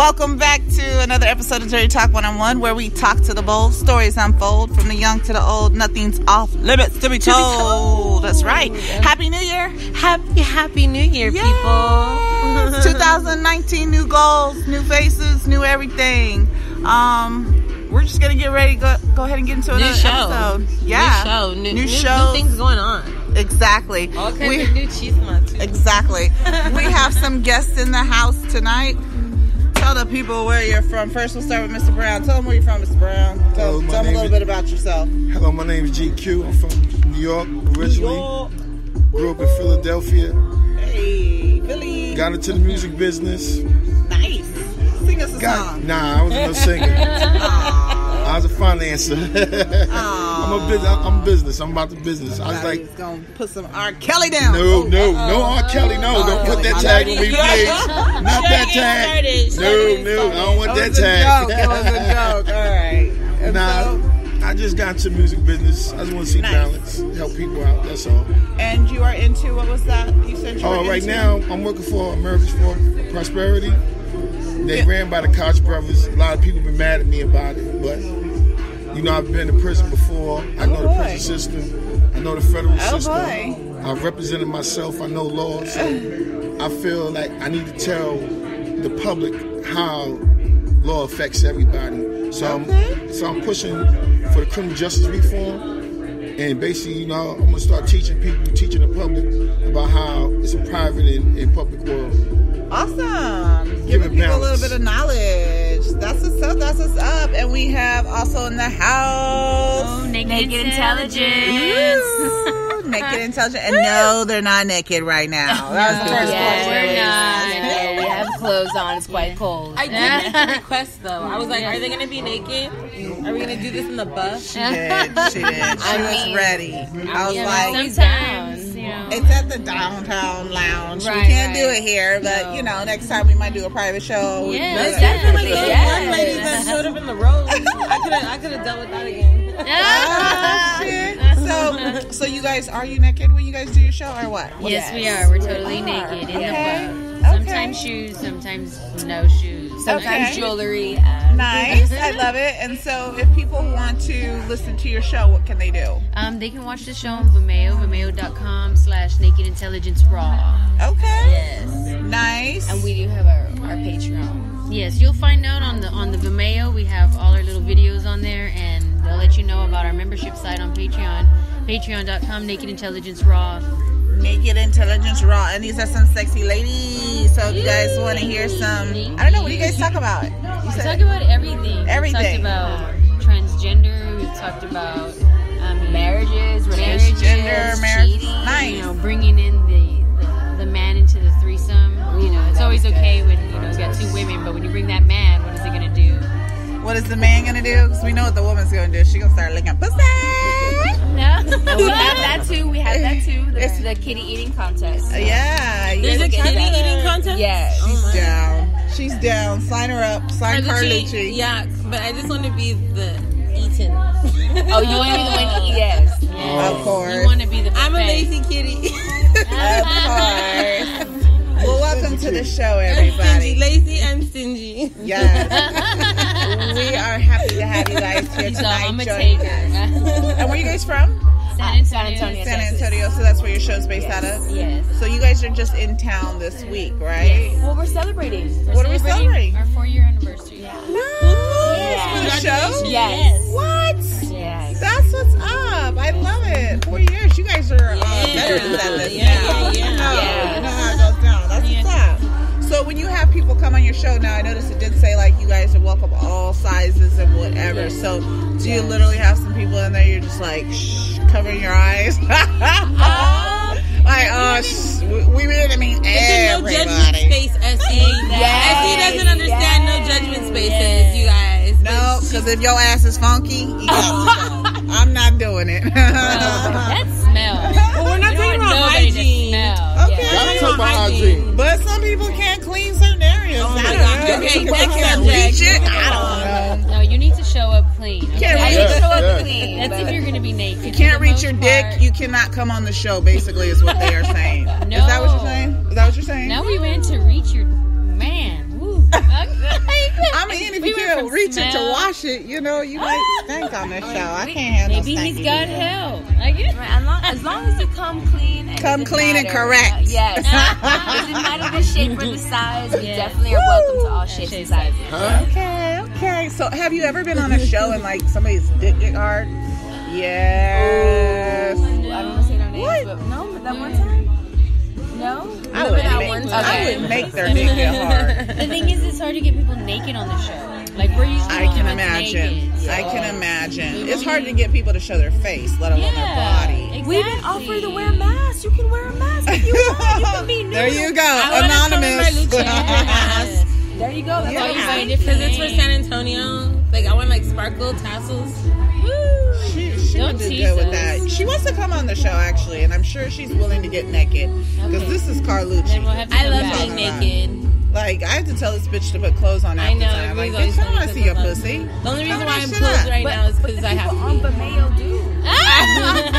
Welcome back to another episode of Dirty Talk 101, where we talk to the bold, stories unfold, from the young to the old, nothing's off limits to be told. That's right. Happy New Year. Happy New Year, Yay. people. 2019, new goals, new faces, new everything. We're just going to get ready to go ahead and get into another episode. Yeah. New show. New things going on. Exactly. All kinds of new chismas, too. Exactly. We have some guests in the house tonight. Tell the people where you're from. First, we'll start with Mr. Brown. Tell them where you're from, Mr. Brown. Tell them a little bit about yourself. Hello, my name is GQ. I'm from New York originally. Grew up in Philadelphia. Hey, Philly. Got into the music business. Nice. Sing us a song. Nah, I wasn't no singer. I was a financer. I'm business. I'm about the business. I was like, gonna put some R. Kelly down. No R. Kelly. No, don't put that tag on me, please. Not that tag. No, I don't want that tag. It was a joke. All right. Nah, I just got into the music business. I just want to see balance, help people out. That's all. And you are into, what was that? You said you were into? Right now I'm working for America's for Prosperity. They ran by the Koch brothers. A lot of people been mad at me about it, but you know, I've been to prison before. I know the prison system. I know the federal system. I've represented myself. I know law. So I feel like I need to tell the public how law affects everybody. So I'm pushing for the criminal justice reform. And basically, you know, I'm going to start teaching the public about how it's a private and public world. Awesome. Giving people a little bit of knowledge. That's what's up. And we have also in the house Naked Intelligence. Naked Intelligence. And no, they're not naked right now. That was the first we're not. We have clothes on. It's quite cold. I did make a request, though. I was like, are they going to be naked? Are we going to do this in the bus? She did. She was ready. I was like, sometimes, you know. It's at the downtown lounge. We can't do it here, but you know, next time we might do a private show. Yeah, definitely. Those one ladies that showed up in the road. I could have dealt with that again. Shit. So you guys, are you naked when you guys do your show, or what? Yes, we are. We're totally naked in the bus. Sometimes shoes, sometimes no shoes, sometimes jewelry. Nice. I love it. And so if people want to listen to your show, what can they do? They can watch the show on Vimeo, vimeo.com/Naked Intelligence Raw. Okay. Yes. Nice. And we do have our Patreon. Yes, you'll find out on the Vimeo. We have all our little videos on there, and they'll let you know about our membership site on Patreon. Patreon.com/Naked Intelligence Raw. Naked Intelligence Raw. And these are some sexy ladies. So if you guys want to hear some, I don't know, what do you guys talk about? We talk about everything. Everything. We talked about transgender. We've talked about marriages, relationships, marriage. cheating. Nice. You know, bringing in the man into the threesome. You know, it's always okay when you got two women, but when you bring that man, what is it gonna do? What is the man gonna do? Because we know what the woman's gonna do. She's gonna start licking pussy. No, we have that too. The kitty eating contest. Yeah. There's a kitty eating contest? Yeah. She's down. Sign her up. Sign Carlucci. Yeah, but I just want to be the eaten. Oh, you want to be the one to eat? Yes. Of course. You want to be the buffet. I'm a lazy kitty. Of course. Well, welcome to the show, everybody. Lazy and stingy. Yes. We are happy to have you guys here tonight. I'm a taker. And where are you guys from? San Antonio. So that's where your show's based out of? Yes. So you guys are just in town this week, right? Yes. Well, we're celebrating. What are we celebrating? Our 4-year anniversary. Nice. For the show? Yes. What? Yes. That's what's up. I love it. 4 years. You guys are veterans at this now. You know how it goes down. That's what's up. So when you have people come on your show now, I noticed it did say like you guys are welcome all sizes and whatever. So do you literally have some people in there you're just like covering your eyes? We really mean everybody. It's a no judgment space, SE. SE doesn't understand no judgment spaces, you guys. No, because if your ass is funky, you got to go. I'm not doing it. That smells. Well, we're not talking about hygiene. Okay. I'm talking about hygiene. But some people can't clean certain areas. Oh my I God. don't know. Okay, People next can't subject. reach it. I don't know. No, you need to show up clean. Okay? Can't reach show up yes. clean. That's if you're going to be naked. You can't reach your dick. You cannot come on the show, basically, is what they are saying. No. Is that what you're saying? Is that what you're saying? Now we went to reach your man. Woo. mean, if you can't reach it to wash it, you know, you might stink on this show. I can't handle maybe stinky. he's got help. I guess. As long as you come clean. Come clean and correct. Yes. Doesn't matter the shape or the size. We definitely are welcome to all shapes and sizes. Okay. So, have you ever been on a show and like somebody's dick get hard? Yes. I don't want to say no names, but no, but that one time. No, I would make their dick get hard. The thing is, it's hard to get people naked on the show. Like we're usually I can imagine. Naked, so. I can imagine. It's hard to get people to show their face, let alone their body. Exactly. We even offer to wear masks. You can wear a mask if you want. You can be nude. There you go, anonymous. There you go. That's all you say. Because it's for San Antonio. Like I want like sparkle tassels. She would do good with that. She wants to come on the show actually, and I'm sure she's willing to get naked because this is Carlucci. I love being naked. Like, I have to tell this bitch to put clothes on after time. Like, bitch, I don't want to see your pussy. The only reason why I'm clothed right now is because I have on Vimeo do.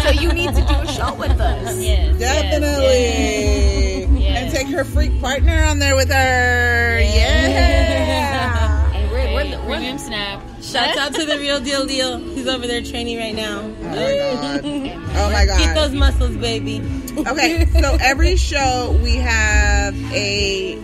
So you need to do a show with us. Yes, definitely. Yes. And take her freak partner on there with her. Yeah. And we're Rhythm snap. Shouts out to the real deal. He's over there training right now. Oh my god. Keep those muscles, baby. Okay, so every show we have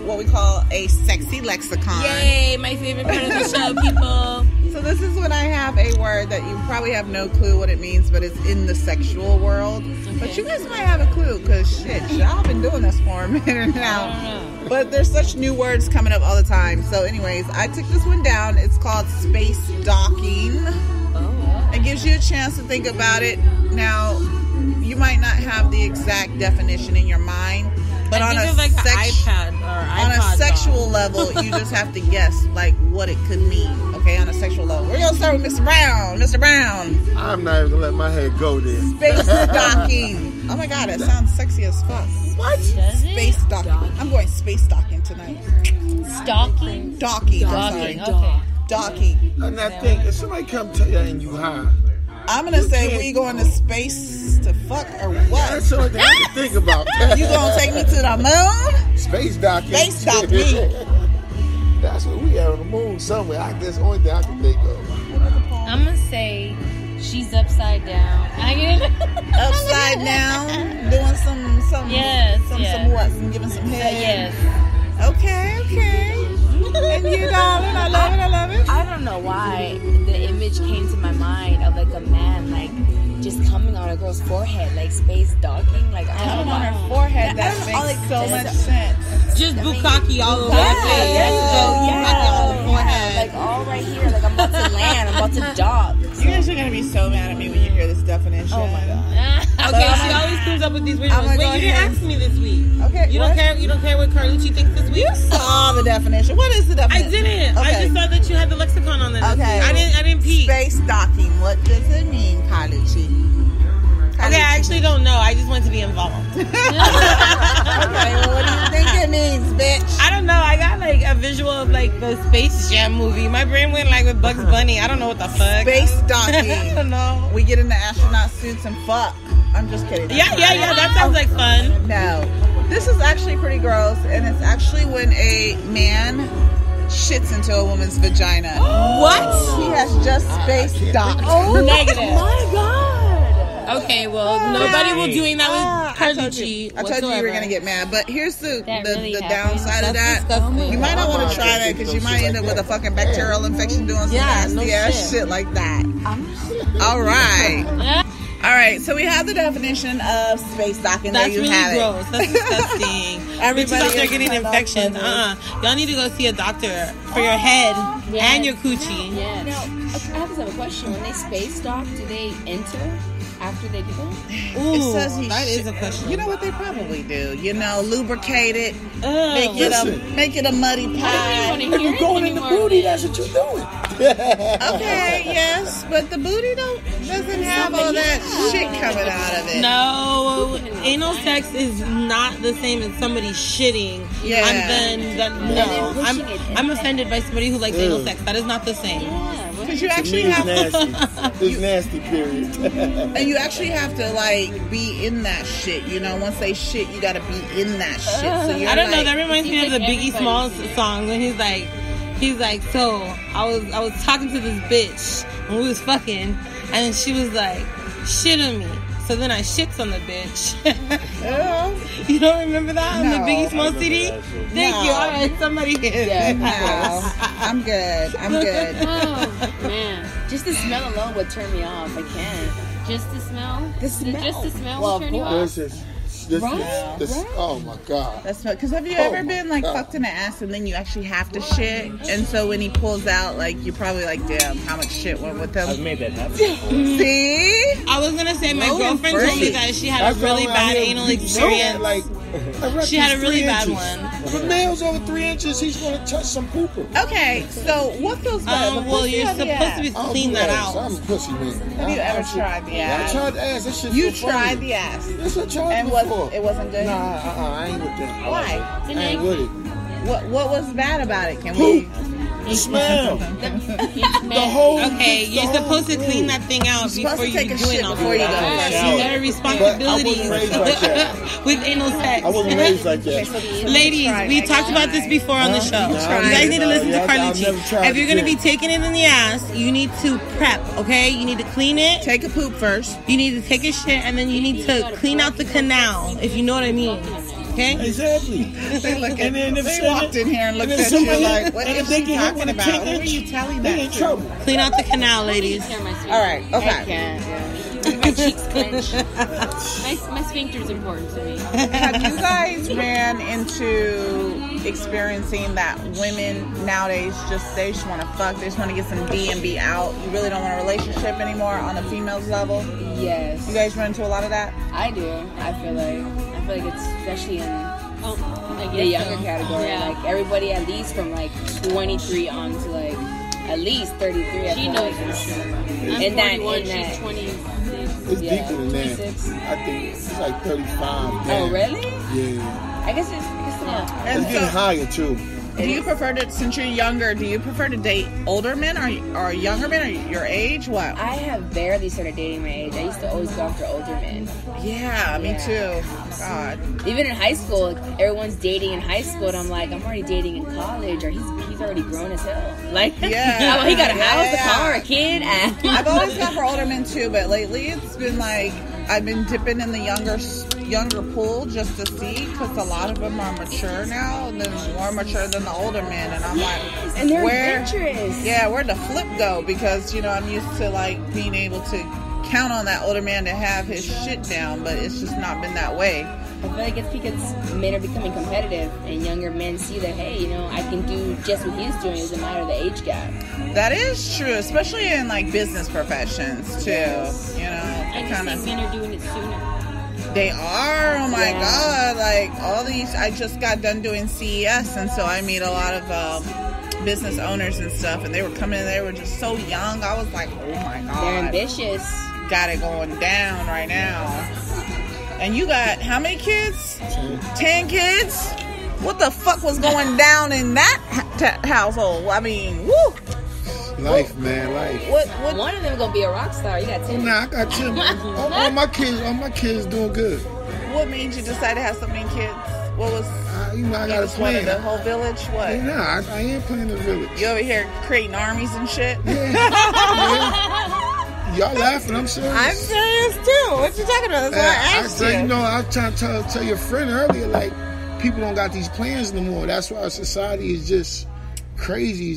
what we call a sexy lexicon. Yay, my favorite part of the show, people. So this is when I have a word that you probably have no clue what it means, but it's in the sexual world. Okay. But you guys might have a clue, because shit, y'all been doing this for a minute now. But there's such new words coming up all the time. So anyways, I took this one down. It's called space docking. It gives you a chance to think about it. Now, you might not have the exact definition in your mind, but on a sexual level, you just have to guess like what it could mean. Okay, on a sexual level. We're gonna start with Mr. Brown. Mr. Brown. I'm not even gonna let my head go there. Space docking. Oh my god, it sounds sexy as fuck. What? Space docking. I'm going space docking tonight. Stalking? Docking. Docking. Okay. Docking. And I think if somebody come tell you and you high, I'm gonna say we going to space to fuck or what? That's the only thing I can think about. You gonna take me to the moon? Space docking. Space docking. That's what we are on the moon somewhere. That's the only thing I can think of. I'm gonna say she's upside down. Upside down, doing some what? Giving some head. Yes. Okay. And you, darling, I love it. I don't know why the image came to my mind of like a man like just coming on a girl's forehead, like space docking, like I don't know on her forehead. That makes so much sense. Just bukkake all over her face. Bukkake on the forehead. Like all right here, like I'm about to land, I'm about to dock. You guys are gonna be so mad at me when you hear this definition. Oh my god. Okay, she always comes up with these weird ones. Wait, you didn't ask me this week. Okay. You don't care what Carlucci thinks this week? You saw the definition. What is the definition? I didn't. Okay. I just saw that you had the lexicon on there. Okay. I didn't peek. Space docking. What does it mean, Carlucci? Okay, I actually don't know. I just want to be involved. Okay, well, what do you think it means, bitch? I don't know. I got like a visual of like the Space Jam movie. My brain went like with Bugs Bunny. I don't know what the fuck. Space docking. I don't know. We get in the astronaut suits and fuck. I'm just kidding. Yeah. That sounds like fun. No. This is actually pretty gross, and it's actually when a man shits into a woman's vagina. What? He has just space docked. Negative. Oh my god. Okay, well, nobody will doing that with Carlucci. I told you were going to get mad, but here's the really downside of that. Disgusting. You might not want to try that because you might end up with a fucking bacterial infection doing some nasty ass shit like that. All right, so we have the definition of space docking. That's there you really have gross. it. That's disgusting. Everybody's out there getting infections. Y'all need to go see a doctor for your head and your coochie. Yes. Now, I have a question. When they space dock, do they enter after they do that? Ooh, It says that is a question. You know what they probably do? Lubricate it, Listen. make it a muddy pie. If you're going in the booty, that's what you're doing. Okay, yes, but the booty doesn't have all that shit coming out of it. No, anal sex is not the same as somebody shitting. Yeah. I'm offended by somebody who likes anal sex. That is not the same. Because you actually It's have nasty. It's nasty, period. and you actually have to like be in that shit. Once they shit, you got to be in that shit. So you're I don't know. That reminds me of the Biggie Smalls song when he's like, He's like, so I was talking to this bitch and we was fucking, and then she was like, shit on me. So then I shits on the bitch. You don't remember that on the Biggie Small CD? Thank you. All right, somebody is. Yeah, no. I'm good. Oh, man. Just the smell alone would turn me off. I can't. Just the smell? Just the smell will turn you off. This, oh my God. That's because have you ever been like fucked in the ass and then you actually have to shit, and so when he pulls out, like you're probably like, damn, how much shit went with him? I've made that happen. See? I was gonna say my girlfriend told me that she had a really bad anal experience. Like, she had a really bad one. If a male's over 3 inches, he's gonna touch some pooper. Okay, so what feels better? Well, you're supposed to be clean that out. I'm a pussy man. Have you ever tried the ass? I tried the ass. That shit. You tried the ass. Yes, I tried and before. It wasn't good. Nah, I ain't with that. Why? I ain't with it. What was bad about it? Can Poop. we? The smell. The whole. Okay, you're supposed to clean that thing out before you take a do shit it. before you go. You got a responsibility with anal sex. I wasn't raised like that. Ladies, we talked about this before on the show. You guys need to listen to Carlucci. If you're gonna be taking it in the ass, you need to prep. Okay, you need to clean it. Take a poop first. You need to take a shit, and then you need to clean out the canal. If you know what I mean. Okay? Exactly. They look at. Then They walked in here and looked at you like, "What is she talking about? Who are you telling that in to?" trouble. Clean out the canal, ladies. All right. Okay. I can't. My cheeks clench. My sphincter is important to me. Have you guys ran into experiencing that women nowadays they just want to fuck, they just want to get some D and be out? You really don't want a relationship anymore on a female's level? Yes. You guys run into a lot of that? I do. I feel like it's especially in the younger category. Yeah. Like everybody at least from like 23 on to like at least 33. She knows for sure. I'm 41, she's 26. It's Yeah, deeper than that. 26. I think it's like 35. Oh, Damn. really? Yeah. I guess And It's getting higher too. do you prefer to, since you're younger, do you prefer to date older men or younger men or your age? What? I have barely started dating my age. I used to always go after older men. Yeah, me too. Oh my God. Even in high school, everyone's dating in high school, and I'm like, I'm already dating in college, or he's already grown as hell. Like, Yeah. he got a house, Yeah. a car, a kid. I've always gone for older men too, but lately it's been like I've been dipping in the younger pool just to see, because a lot of them are mature now, and they're more mature than the older men, and I'm like, and they're adventurous. Yeah, where'd the flip go? Because I'm used to like being able to count on that older man to have his shit down, but it's just not been that way. I feel like it's because men are becoming competitive, and younger men see that, hey, I can do just what he's doing. It doesn't matter the age gap. That is true, especially in like business professions too. I just think men are doing it sooner. They are. Oh my God! Like all these, I just got done doing CES, and so I meet a lot of business owners and stuff, and they were coming in. They were just so young. I was like, oh my God! They're ambitious. Got it going down right now. And you got how many kids? 10 kids? What the fuck was going down in that household? I mean, woo! Life, man, life. What? One of them gonna be a rock star. You got 10. Nah, I got 10. all my kids doing good. What made you decide to have so many kids? What was? I you got a just wanted plan. the whole village? What? Nah, I ain't playing the village. You over here creating armies and shit? Yeah. Y'all laughing? I'm serious. I'm serious too. What you talking about? That's why I asked you. I was trying to tell your friend earlier, like, people don't got these plans no more. That's why our society is just crazy.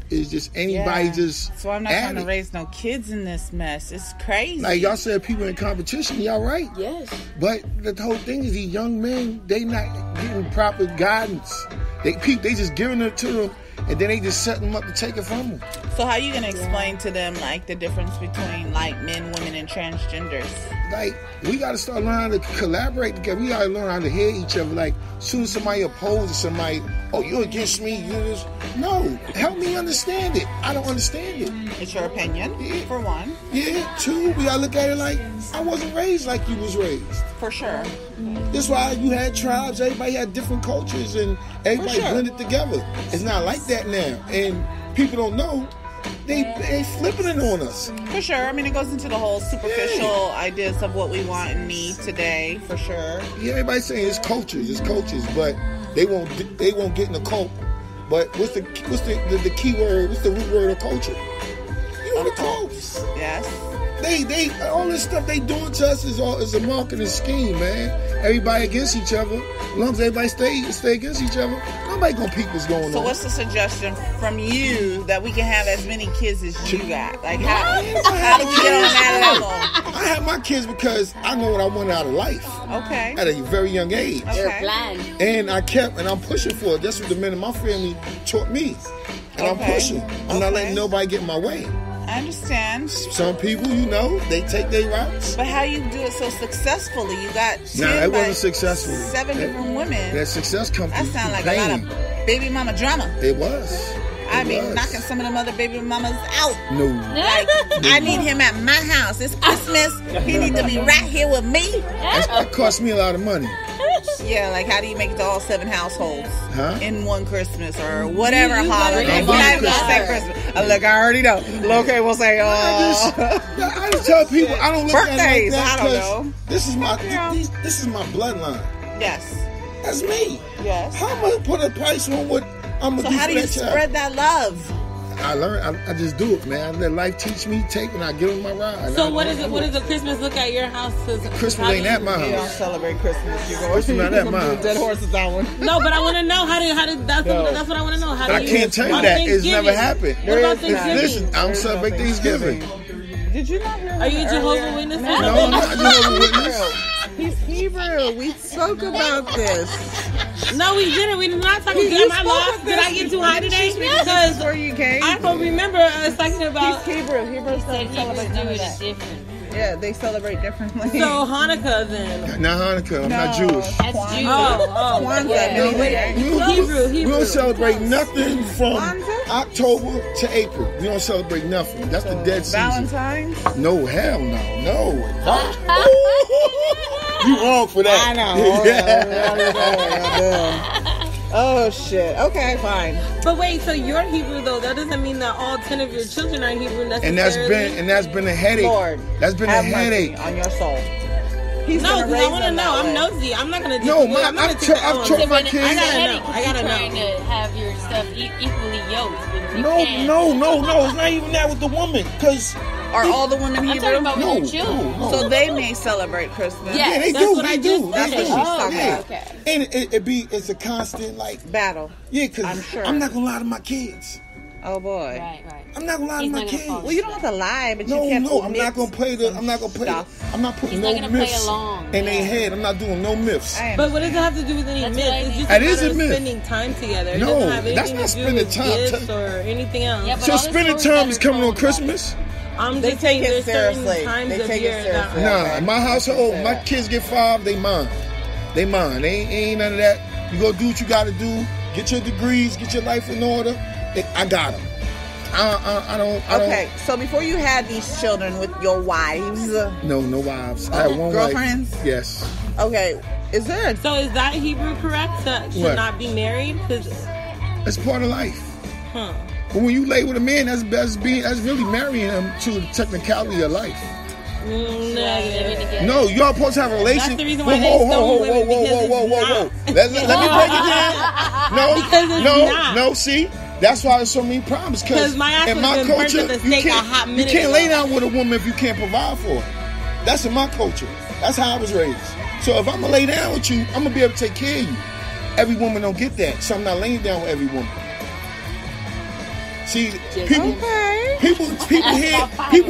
It's just anybody just. So I'm not trying to raise no kids in this mess. It's crazy. Like y'all said, people in competition. Y'all right? Yes. But the whole thing is, these young men, they not getting proper guidance. They just giving it to them, and then they just set them up to take it from them. So how you gonna explain to them like the difference between like men, women, and transgenders? Like, we gotta start learning to collaborate together. We gotta learn how to hear each other. Like, as soon as somebody opposes somebody, oh, you're against me, you this. No, help me understand it. I don't understand it. It's your opinion, for one. Yeah, two, we gotta look at it like, I wasn't raised like you was raised. For sure. That's why you had tribes, everybody had different cultures, and everybody blended together. It's not like that now. And people don't know. They flipping it on us. For sure. I mean, it goes into the whole superficial ideas of what we want and need today, for sure. Yeah, everybody's saying it's cultures, but they won't get in the cult But what's the key word? What's the root word of culture? You know, the clothes. Yes. They all this stuff they doing to us is a marketing scheme, man. Everybody against each other. As long as everybody stay against each other, nobody gonna peep what's going on. So what's the suggestion from you that we can have as many kids as you got? Like how do we get on that level? I have my kids because I know what I wanted out of life. Okay. At a very young age. Okay. And I'm pushing for it. That's what the men in my family taught me. And I'm pushing. I'm not letting nobody get in my way. I understand. Some people, you know, they take their routes. But how you do it so successfully? You got it wasn't successful. 7 different women. That success comes. That sounds like a lot of baby mama drama. It was. I mean, knocking some of them other baby mamas out. No. Like, I need him at my house. It's Christmas. He needs to be right here with me. That cost me a lot of money. Yeah, like how do you make it to all 7 households in one Christmas or whatever holiday? We're not even gonna say Christmas. Look, I already know. Okay, we'll say I just tell people I don't look birthdays. At it like that. I don't know. This is my this is my bloodline. Yes. That's me. Yes. How am I gonna put a price on what I'm gonna do? So how do you spread that love? I learn. I just do it, man. I let life teach me, and I get on my ride. So what is it? What does the Christmas look at your house? Christmas ain't at my house. You don't celebrate Christmas. You're going Christmas not at my house. Dead horses that one. No, but I want to know how do that's what I want to know. How do I can't tell you that. It's never happened. What about Thanksgiving? Listen, I don't celebrate Thanksgiving. Did you not hear? Are you a Jehovah's Witness? No, I'm not a Jehovah's Witness. He's Hebrew. We spoke about this. No, we didn't. We did not talk about Am I lost? Did I get too high today? Because before you came, I don't remember us talking about. He's Hebrew. Hebrews don't celebrate none of that. Yeah, they celebrate differently. So Hanukkah then? Not Hanukkah. I'm not Jewish. That's Jewish. Hebrew. We don't celebrate nothing from October to April. We don't celebrate nothing. That's the dead season. Valentine's? No, hell no. No. You wrong for that. I know. Oh shit. Okay, fine. But wait, so you're Hebrew though. That doesn't mean that all 10 of your children are Hebrew necessarily. And that's been a headache. Lord, that's been a headache on your soul. No, because I want to know. I'm nosy. I'm not gonna. No, I've taught my kids. I gotta know. Trying to have your stuff equally yoked. No. It's not even that with the woman. Because are all the women Hebrew? I'm talking about with your children. No. So they may celebrate Christmas. Yeah, they do. They do. That's what she's talking about. Okay. And it's a constant like battle. Yeah, because I'm not gonna lie to my kids. Oh boy. Right. I'm not gonna lie to my kids. Well, you don't have to lie, but you can't. No, I'm not gonna play I'm not putting no myths in their head. I'm not doing no myths. But what does it have to do with any myth? It's just a matter of spending time together. No, that's not spending time. Or anything else. Yeah, so spending time is coming on Christmas. I'm just saying there's certain times of year. Nah, in my household, my kids get 5, they mine. They ain't none of that. You go do what you gotta do. Get your degrees, get your life in order. I got them. I don't. Okay, so before you had these children with your wives? No wives. I had one girlfriends? wife. Yes. Okay, is there? So is that Hebrew correct to not be married? It's part of life. Huh. But when you lay with a man, that's really marrying him to the technicality of life. Negative. No, y'all supposed to have a relationship. That's the reason why they stone women. Whoa. Let me break it down. No. See, that's why there's so many problems. Because in my culture, you can't lay down with a woman if you can't provide for her. That's in my culture. That's how I was raised. So if I'm gonna lay down with you, I'm gonna be able to take care of you. Every woman don't get that, so I'm not laying down with every woman. See, people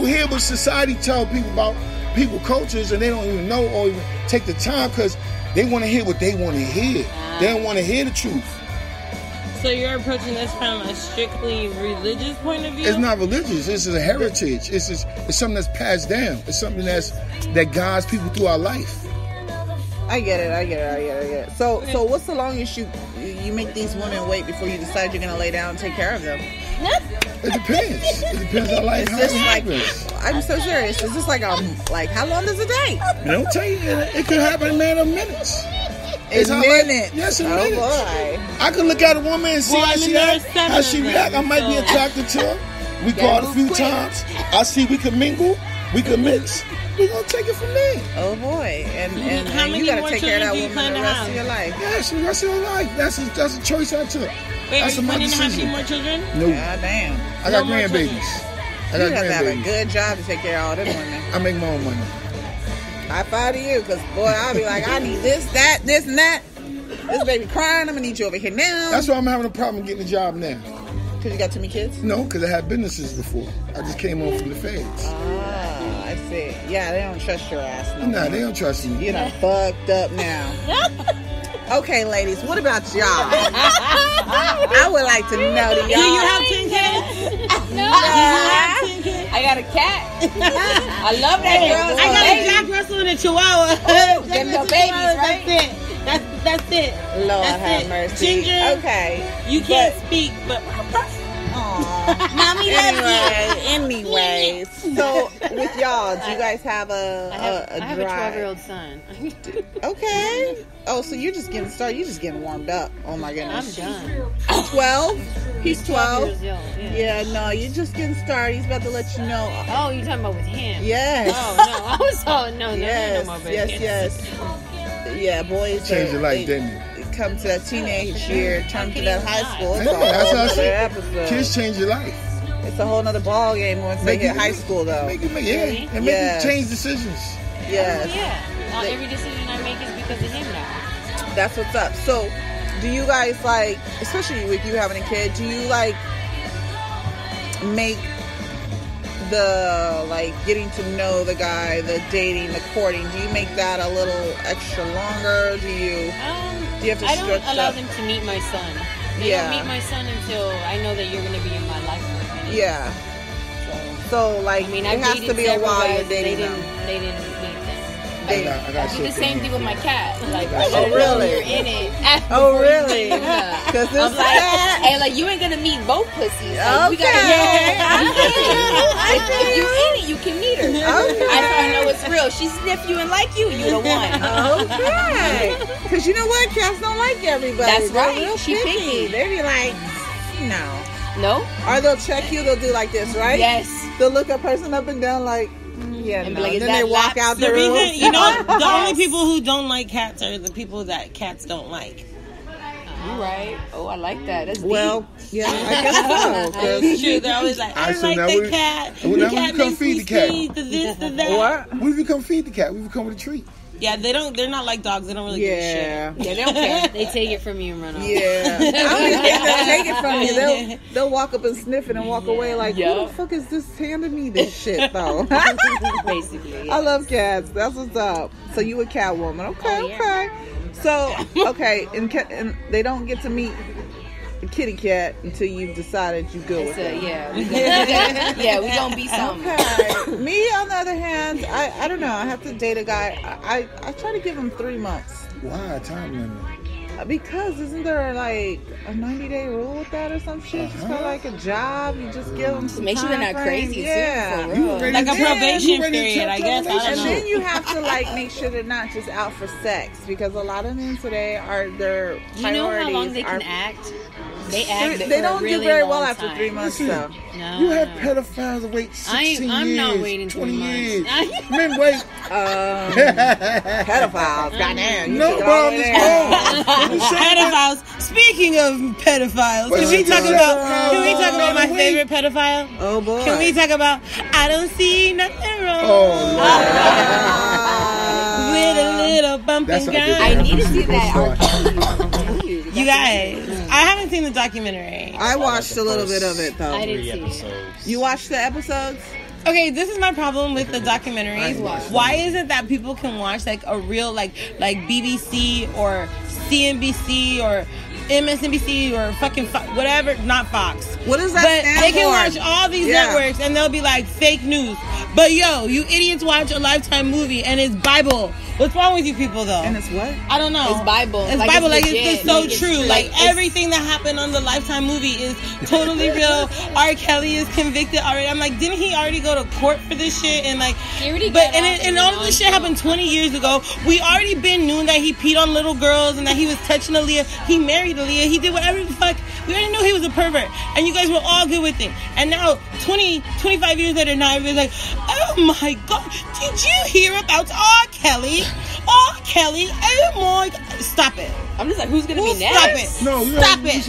hear what society tell people about people cultures, and they don't even know or even take the time because they want to hear what they want to hear. They don't want to hear the truth. So you're approaching this from a strictly religious point of view? It's not religious. This is a heritage. It's something that's passed down. It's something that guides people through our life. I get it. So what's the longest you make these women wait before you decide you're gonna lay down and take care of them? It depends. It depends on life. I'm so serious. Is this like how long does it take? I don't tell you. It could happen in a matter of minutes. Yes, in minutes. Boy. I could look at a woman and see how she react. I might be attracted to her. We go out a few times. I see we can mingle. We can mix. we're gonna take it from there. Oh boy, and how many you gotta more take care of that children do you woman plan the to rest have? of your life. Yes, the rest of your life. That's a choice I took. Wait, That's are you my planning to have any decision. more children? No, God damn. I got No more grandbabies. I You got have to have a grandbabies. good job to take care of all them women. I make my own money. High five to you, because boy, I'll be like, I need this, that, this, and that. This baby crying, I'm gonna need you over here now. That's why I'm having a problem getting a job now. Because you got too many kids? No, because I had businesses before. I just came home from the feds. Ah, I see. Yeah, they don't trust your ass no Nah, more. they don't trust me. You done fucked up now. Okay, ladies, what about y'all? I would like to know, do Do you y'all have 10 kids? No. I got a cat. I love that girl. I got a Jack Russell and a Chihuahua. Them your babies, right? That's it. Lord That's have it. mercy. Ginger, Okay. you can't speak, but Aww. Mommy loves you. Anyways, so with y'all, do you guys have a I have a drive? 12-year-old son. Okay. Oh, so you're just getting started. You're just getting warmed up. Oh my I'm goodness. done. 12? He's 12. years old. Yeah, no, you're just getting started. He's about to let you know. Oh, you're talking about with him? Yes. Oh no, I was no, Yes, no more baby. yes. Yeah, boys. Changed your life, didn't it? Come to that teenage year, turn to that high school. It's Yeah, a whole that's what I other said. episode. Kids change your life. It's a whole other ball game once they hit high school, though. Make Really? you Yes. change decisions. Yes. Yeah. Not every decision I make is because of him now. That's what's up. So, do you guys like, especially with you having a kid, do you like make the like getting to know the guy, the dating, the courting? Do you make that a little extra longer? Do you have to I don't stretch allow up? them to meet my son. They Yeah. don't meet my son until I know that you're going to be in my life for a minute. Yeah. So, So like, I mean, it I've has dated to be a several while guys, you're and they dating didn't them. meet them. I got I do the same thing with my cat. Like, Oh, really? You're in it. Oh, really? Yeah. Because this I'm like, cat. hey, like you ain't gonna meet both pussies. Like, we Okay. gotta know. If you in it, you can meet her. Okay. I know it's real. She sniff you and like you. You the one. Okay. Because you know what? Cats don't like everybody. That's They're right. real She picky. They be like, no. No. Or they'll check you. They'll do like this, right? Yes. They'll look a person up and down like, yeah, And no. be like, is then they that walk laps? out the the room. reason, you know, the only people who don't like cats are the people that cats don't like. You right. Oh, I like that. That's Well, yeah, I guess so. 'cause- It's true. They're always like, I Alright, don't so like now the we- cat. well, The now we cat come makes feed me the cat. sneeze, the this, the that. What? We would come feed the cat. We would come with a treat. Yeah, they're not like dogs. They don't really give a shit. Yeah. yeah, they don't care. They take it from you and run off. Yeah. I don't even think they'll take it from you. They'll walk up and sniff it and walk away like, who Yup. the fuck is this handing me this shit, though? Basically. I love cats. That's what's up. So you a cat woman. Okay, Oh, yeah. okay. So, okay, and they don't get to meet the kitty cat until you've decided you good with So, it. yeah, we gonna be something. Okay. Me, on the other hand, I don't know. I have to date a guy. I try to give him 3 months. Why? Time limit. Because isn't there like a 90-day rule with that or some shit? Just kind of like a job. You just give them some Make sure they're time not frame. crazy, too, Yeah. for real. You ready Like to- a probation you ready to period, I guess. I termination? And don't know. then you have to like make sure they're not just out for sex, because a lot of men today are their You know priorities how long they can are. act? They act. They for a don't really do very well long after time. 3 months, Listen. though. No, You have no. pedophiles that wait 16 I'm years, not waiting 20 3 years. months. Men wait. Pedophiles, goddamn. You No, took it bro, all I'm the way just there. wrong. Pedophiles. Speaking of pedophiles, can we talk about my favorite pedophile? Oh boy. Can we talk about I don't see nothing wrong Oh, with a little bumping That's a good guy? I need to see that R. You guys, I haven't seen the documentary. I watched a little bit of it though. I didn't see it. You watched the episodes? Okay, this is my problem with the documentaries. Why is it that people can watch like a real like BBC or CNBC or MSNBC or fucking whatever, not Fox. What does that But stand they can for? watch all these Yeah. networks and they'll be like fake news. But yo, you idiots watch a Lifetime movie and it's Bible. What's wrong with you people, though? And it's what? I don't know. It's Bible. It's Like, Bible. it's Like, it's just so true. Like, everything that happened on the Lifetime movie is totally real. R. Kelly is convicted already. I'm like, didn't he already go to court for this shit? And like, and all of this shit happened 20 years ago. We already been knew that he peed on little girls and that he was touching Aaliyah. He married Aaliyah. He did whatever the fuck. We already knew he was a pervert. And you guys were all good with it. And now, 25 years later, now everybody's like, oh my God, did you hear about R. Kelly? R. Kelly, oh my God. Stop it. I'm just like, who's gonna be next? Stop it. No, Stop it.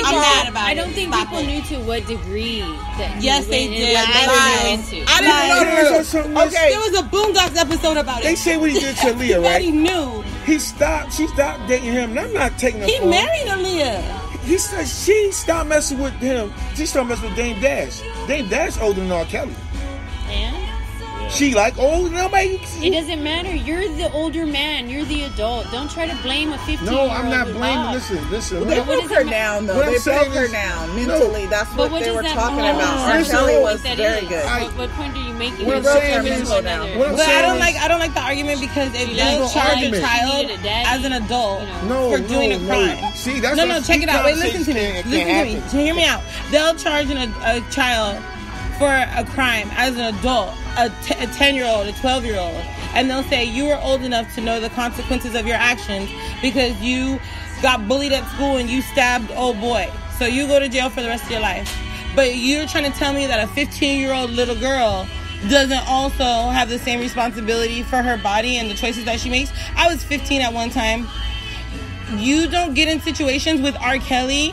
I'm mad about it. I don't think people knew to what degree that. Yes, they did. I didn't know. Okay, there was a Boondocks episode about it. They say what he did to Aaliyah, right? Everybody knew. She stopped dating him, and I'm not taking him. He married Aaliyah. He said she stopped messing with him. She started messing with Dame Dash. Dame Dash older than R. Kelly. And? She like old. Nobody. It doesn't matter. You're the older man. You're the adult. Don't try to blame a 15-year-old. No, I'm not blaming. Listen. They broke her down, though. They broke her down mentally. That's what they were talking about. R. Kelly was very good. What point are you making? What I'm saying is, But I don't like the argument because if they'll charge a child as an adult for doing a crime. See, that's no. Check it out. Wait, listen to me. Hear me out. They'll charge a child for a crime as an adult, a 10-year-old, a 12-year-old, and they'll say you were old enough to know the consequences of your actions because you got bullied at school and you stabbed old boy, so you go to jail for the rest of your life. But you're trying to tell me that a 15-year-old little girl doesn't also have the same responsibility for her body and the choices that she makes? I was 15 at one time. You don't get in situations with R. Kelly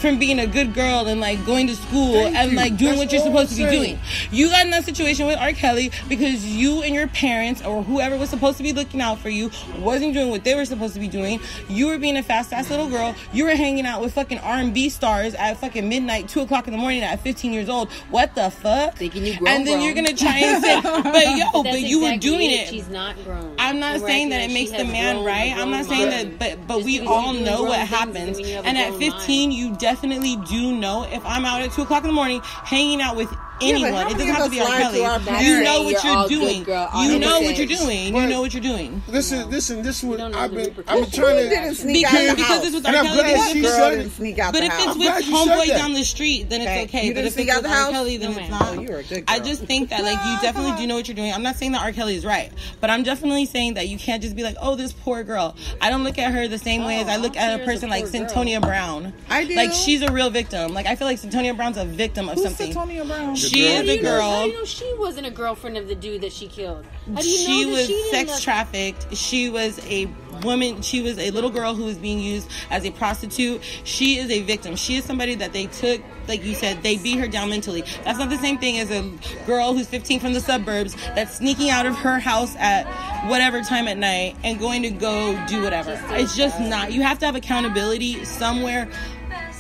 from being a good girl and like going to school and like doing what you're supposed to be doing. You got in that situation with R. Kelly because you and your parents or whoever was supposed to be looking out for you wasn't doing what they were supposed to be doing. You were being a fast ass little girl. You were hanging out with fucking R&B stars at fucking midnight, 2 o'clock in the morning at 15 years old. What the fuck? Thinking you grown, and then you're gonna try and say, but you were doing it. She's not grown. I'm not saying that it makes the man right. I'm not saying that, but we all know what happens. And at 15, you definitely do know if I'm out at 2 o'clock in the morning hanging out with anyone. It doesn't have to be R. Kelly. You know what you're doing. You know what you're doing. You know what you're doing. Listen. This is what I've been trying to. Didn't sneak out the house. Because this was R. Kelly. Didn't sneak out but the if house. it's with homeboy down the street, then it's okay. But if it's with R. Kelly, then it's not. You're a good girl. I just think that like you definitely do know what you're doing. I'm not saying that R. Kelly is right, but I'm definitely saying that you can't just be like, oh, this poor girl. I don't look at her the same way as I look at a person like Centonia Brown. I do. Like she's a real victim. Like I feel like Centonia Brown's a victim of something. Who's Centonia Brown? She is a girl. How do you know she wasn't a girlfriend of the dude that she killed? How do you she know was that sex trafficked. She was a woman. She was a little girl who was being used as a prostitute. She is a victim. She is somebody that they took, like you said, they beat her down mentally. That's not the same thing as a girl who's 15 from the suburbs that's sneaking out of her house at whatever time at night and going to go do whatever. It's just not. You have to have accountability somewhere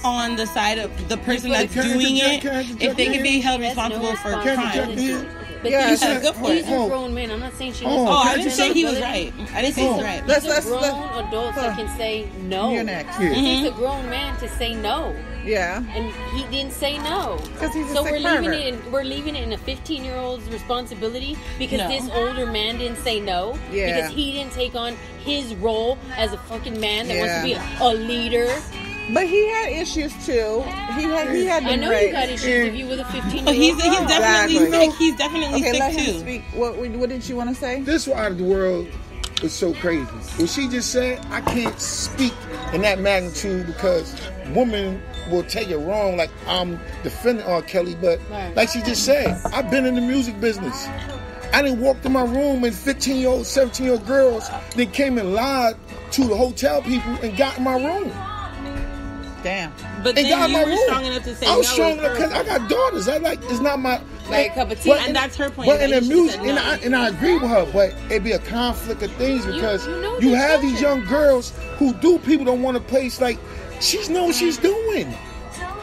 on the side of the person that's doing it, if they can be held responsible for crime. But these are grown men. I'm not saying she was. I didn't say he was right. I didn't say he was right. These are grown adults that can say no. You're next. He's a grown man to say no. Yeah. And he didn't say no. Because he's a so sick we're leaving it in a 15-year-old's responsibility because this older man didn't say no. Yeah. Because he didn't take on his role as a fucking man that wants to be a leader. But he had issues too. He had. I know you got issues if you were the 15-year-old. He's definitely sick. He's definitely sick let too. Him speak. What did you want to say? This part of the world is so crazy. What she just said, I can't speak in that magnitude because women will take it wrong. Like I'm defending R. Kelly, but like she just said, I've been in the music business. I didn't walk in my room and 15-year-old, 17-year-old girls then came and lied to the hotel people and got in my room. Damn. But then you were strong enough to say no. I was strong enough because I got daughters. It's not my like a cup of tea. And that's her point. But in the music, and I agree with her, but it'd be a conflict of things because you have these young girls who people don't want to place like she knows what she's doing.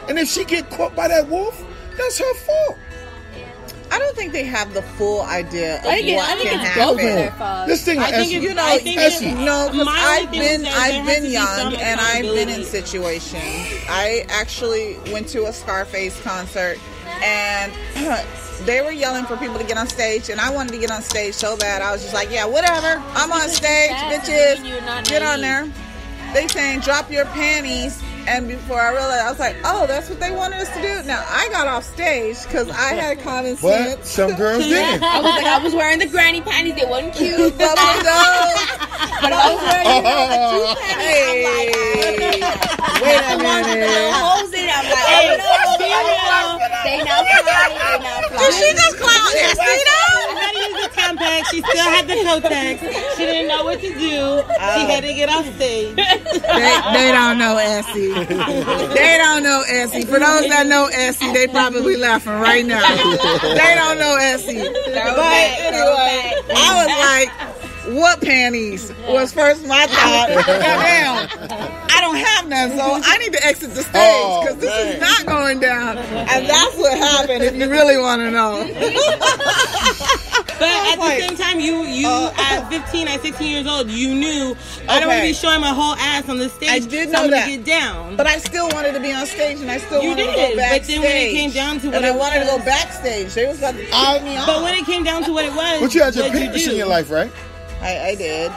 And if she get caught by that wolf, that's her fault. I don't think they have the full idea of what can happen. This thing, because I've been young and I've been in situations. I actually went to a Scarface concert and they were yelling for people to get on stage, and I wanted to get on stage so bad. I was just like, yeah, whatever. I'm on stage, bitches. Get on there. They saying, drop your panties. And before I realized, I was like, oh, that's what they wanted us to do. Now, I got off stage because I had common sense. But some girls did. I was wearing the granny panties. They wasn't cute. But I was wearing two panties. Wait a minute. Holes in it. I'm like, oh no. They not fly. Did she just clown Essie though? I had to use the Tampax. She still had the Kotex. She didn't know what to do. She had to get off stage. They don't know Essie. They don't know Essie. For those that know Essie, they probably laughing right now. They don't know Essie. But anyway, I was like, what panties was first my thought. Damn, I don't have none, so I need to exit the stage because this is not going down. And that's what happened if you really want to know. But at the same time, you at 15, at 16 years old, you knew I don't want to be showing my whole ass on the stage. I did know that. To get down. But I still wanted to be on stage, and I still wanted to go backstage. But then when it came down to what and I wanted to go backstage, they was about to kick me off. But when it came down to what it was, but you had your parents in your life, right? I did.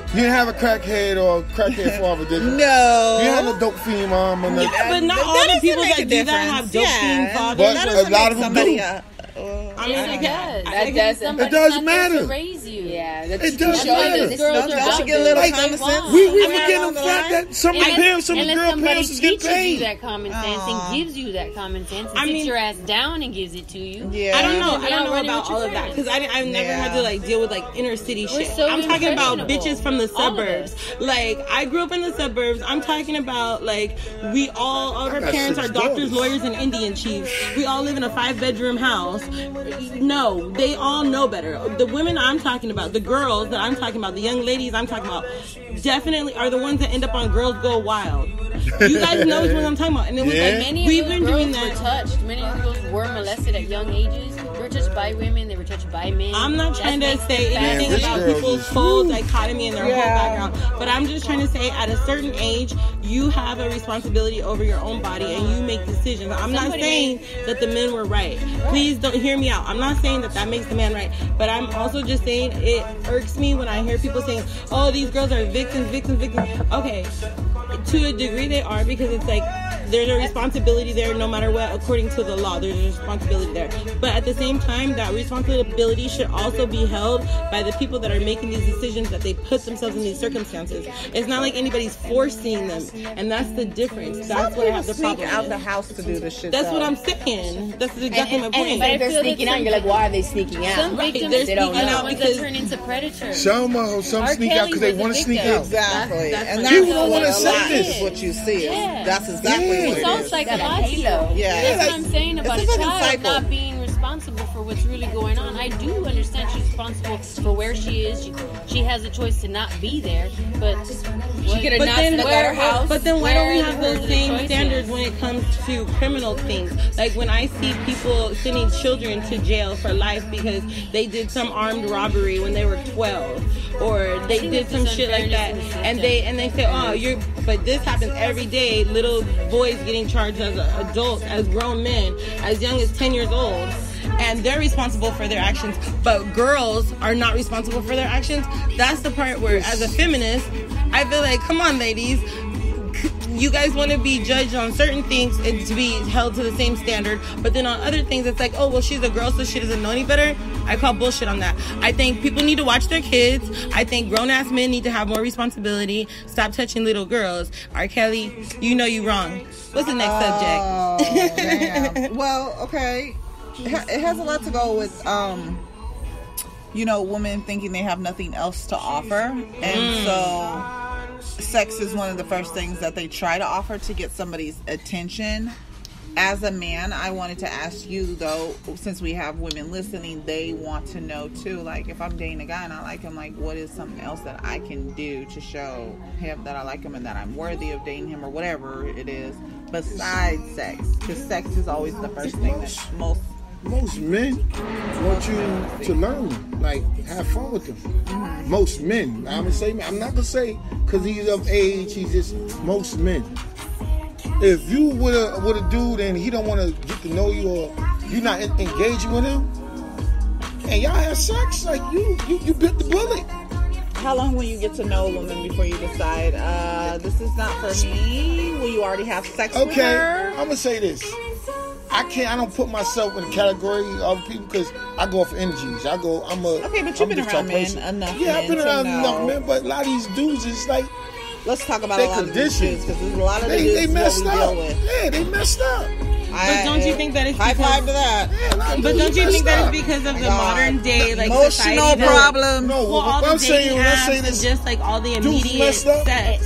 You didn't have a crackhead or crackhead father, did you? No. You had a dope fiend mom or nothing. Yeah, but not all the people that do that have dope fiend fathers. But a lot of them do. I mean, it doesn't matter. Raise you. Yeah, it doesn't matter. Don't you get a little common sense? We were getting flat that some of the parents, some of the girl parents is getting paid. You that common sense and gives you that common sense and sits your ass down and gives it to you. Yeah. I don't know about all of that because I've never had to like deal with like inner city shit. I'm talking about bitches from the suburbs. Like I grew up in the suburbs. I'm talking about like all of our parents are doctors, lawyers, and Indian chiefs. We all live in a 5-bedroom house. No, they all know better. The women I'm talking about, the girls that I'm talking about, the young ladies I'm talking about, definitely are the ones that end up on Girls Go Wild. You guys know which ones I'm talking about. And it was like, many we've of been those doing girls that. were touched. Many of those were molested at young ages. They were touched by women. They were touched by men. I'm not trying to say anything about people's whole dichotomy and their whole background, but I'm just trying to say at a certain age, you have a responsibility over your own body and you make decisions. I'm not saying that the men were right. Please don't hear me out. I'm not saying that makes the man right, but I'm also just saying it irks me when I hear people saying, oh, these girls are victims. Okay, to a degree they are, because it's like there's a responsibility there no matter what. According to the law, there's a responsibility there, but at the same time that responsibility should also be held by the people that are making these decisions, that they put themselves in these circumstances. It's not like anybody's forcing them, and that's the difference. That's what I have the problem out with. the house to do this shit. That's what I'm saying. That's exactly my point. But if they're sneaking out, you're like, why are they sneaking out? Some victims, they're sneaking out because turn into predators. Some sneak out because they want to sneak out. Exactly. And people that's don't want to a lot say this. is what you see. Yeah. That's exactly what it It's all is. psychological. Yeah. That's what I'm saying about a It's a fucking child cycle. not being responsible for what's really going on. I do understand she's responsible for where she is. She has a choice to not be there, but She could have not snuck out her house. But then why don't we have those same choices? standards when it comes to criminal things? Like when I see people sending children to jail for life because they did some armed robbery when they were 12, or they did some shit like that, and they say, oh, but this happens every day. Little boys getting charged as adults, as grown men, as young as 10 years old. And they're responsible for their actions, but girls are not responsible for their actions. That's the part where, as a feminist, I feel like, come on, ladies, you guys want to be judged on certain things and to be held to the same standard, but then on other things, it's like, oh, well, she's a girl, so she doesn't know any better. I call bullshit on that. I think people need to watch their kids. I think grown-ass men need to have more responsibility. Stop touching little girls. R. Kelly, you know you wrong. What's the next subject? Damn. Well, okay. It has a lot to go with, women thinking they have nothing else to offer. And so sex is one of the first things that they try to offer to get somebody's attention. As a man, I wanted to ask you, though, since we have women listening, they want to know, too, like, if I'm dating a guy and I like him, like, what is something else that I can do to show him that I like him and that I'm worthy of dating him or whatever it is, besides sex? Because sex is always the first thing that most men want you to learn, like have fun with them. Mm-hmm. Most men. I'm not gonna say because he's of age. He's just most men. If you with a dude and he don't want to get to know you, or you're not engaging with him, and y'all have sex, like you bit the bullet. How long will you get to know a woman before you decide, this is not for me? Will you already have sex with her? I'm gonna say this. I don't put myself in the category of people because I go off energies. Okay, but you've been around men enough. Yeah, I've been around enough men, but a lot of these dudes is like, let's talk about a lot of these dudes, because there's a lot of the they dudes messed that we up. deal with. Yeah, they messed up. But don't you think that it's high five to that? Yeah, but don't you think that it's because of the modern day, like, emotional society problem? No, well, all what the I'm saying, when I say apps this, and just like all the immediate dudes messed up. sex.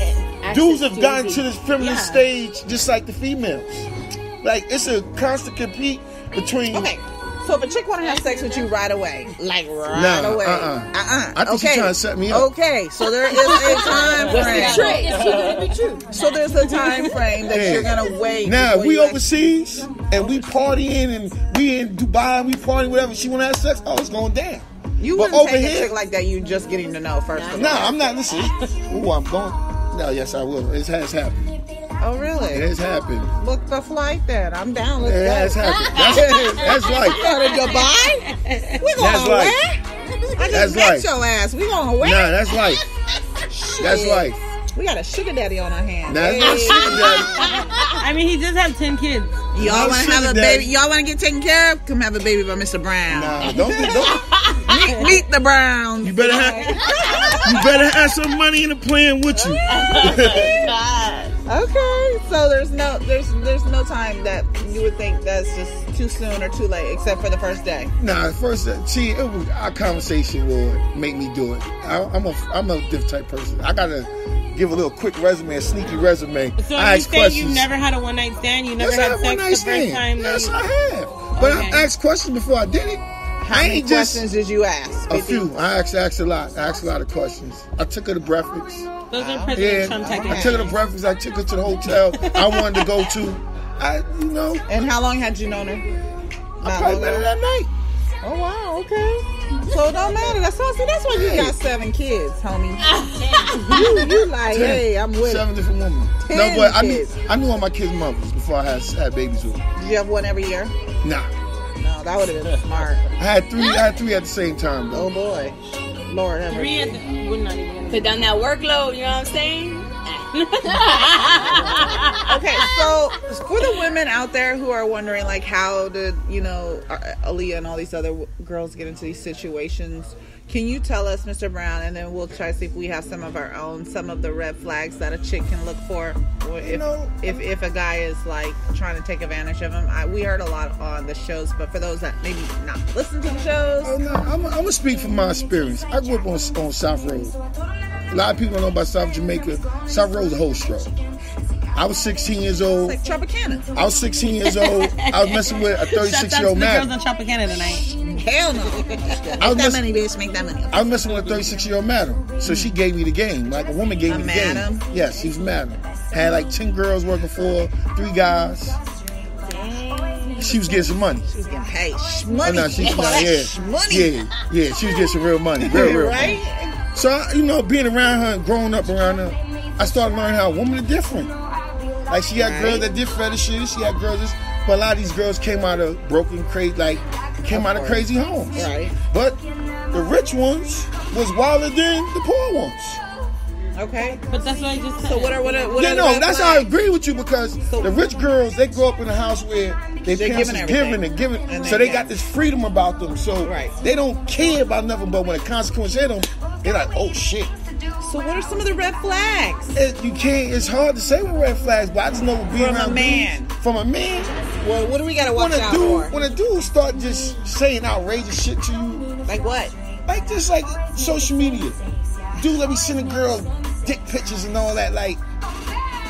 Dudes have gotten to this feminine stage just like the females. Like, it's a constant compete between. Okay, so if a chick want to have sex with you right away, like right away, I think she's trying to set me up. Okay, so there is a time frame. So there's a time frame that you're gonna wait. Now we overseas and we partying and we in Dubai and we partying whatever. She want to have sex. Oh, it's going down. You wouldn't take a chick like that. You just getting to know first. No, I'm not. Listen. Ooh, I'm going. No, yes, I will. It has happened. Oh, really? It has happened. Book the flight then. I'm down. Let's go. It has happened. That's life. Go to Dubai? We going where? I just met your ass. We going where? Nah, that's life. That's life. We got a sugar daddy on our hands. That's not sugar daddy. I mean, he does have 10 kids. Y'all want to have a baby? Y'all want to get taken care of? Come have a baby by Mr. Brown. Nah, don't. Meet the Browns. You better have some money in the plan with you. Okay, so there's no time that you would think that's just too soon or too late, except for the first day. Nah, see, our conversation will make me do it. I'm a different type person. I gotta give a little quick resume, a sneaky resume. So I you ask say questions. you've never had a one night stand? You never had sex the first time? Yes, I have. But I asked questions before I did it. How many questions did you ask? A few. I asked a lot. I asked a lot of questions. I took her to breakfast. Those are President Trump techniques. I took her to breakfast. I took her to the hotel I wanted to go to. And how long had you known her? I probably met her that night. Oh, wow. Okay. So it don't matter. That's why you got 7 kids, homie. you like, 10. Hey, I'm with 7 different women. 10 no, but kids. I knew all my kids' mothers before I had babies with them. Did you have one every year? Nah. No, that would have been smart. I had three at the same time, though. Oh, boy. Lord have mercy. 3 at the... We're not even... Put down that workload, you know what I'm saying? Okay, so for the women out there who are wondering, like, how did, Aaliyah and all these other girls get into these situations, can you tell us, Mr. Brown, and then we'll try to see if we have some of our own, some of the red flags that a chick can look for if a guy is, like, trying to take advantage of him. We heard a lot on the shows, but for those that maybe not listen to the shows. Oh, no, I'm going to speak from my experience. I grew up on South Road. A lot of people don't know about South Jamaica. South Road's a whole stroke. I was 16 years old. It's like Tropicana. I was 16 years old. I was messing with a 36-year-old man. Girls on Tropicana tonight. Hell no. Make that money, bitch. Make that money. I was messing with a 36-year-old madam. So she gave me the game. Like a woman gave me the madam? game. Yes, she's a madam. Had like 10 girls working for her, 3 guys. She was getting some money. She was getting paid. Money. Oh, no, she was getting some real money. Real right? money. So, being around her and growing up around her, I started learning how women are different. Like, she had girls that did fetishes. She had girls but a lot of these girls came out of out of crazy homes. Right. But the rich ones was wilder than the poor ones. Okay. But that's what I just said. So what are that's how I agree with you, because the rich girls, they grow up in a house where their parents is giving and giving. And so they got this freedom about them. So they don't care about nothing, but when the consequence hit them, they're like, oh shit. So what are some of the red flags? It's hard to say what red flags, but I just know being around man. From a man. Well, what do we gotta watch out for? When a dude start just saying outrageous shit to you. Like what? Like just like social media. Dude, let me send a girl dick pictures and all that. Like,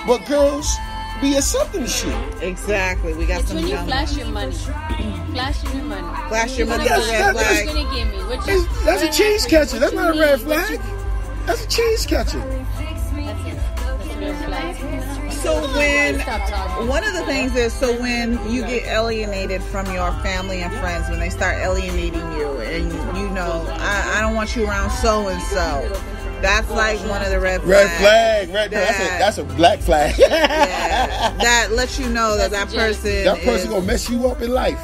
but girls be accepting the shit. Exactly. We got some. When you flash your money. Flash your money. Flash your money. That's gonna give me. That's a cheese catcher. That's not a red flag. That's a cheese catcher. So one of the things is, when you get alienated from your family and friends, when they start alienating you, and I don't want you around so and so. That's like one of the red flag. That's a black flag. That lets you know that person gonna mess you up in life.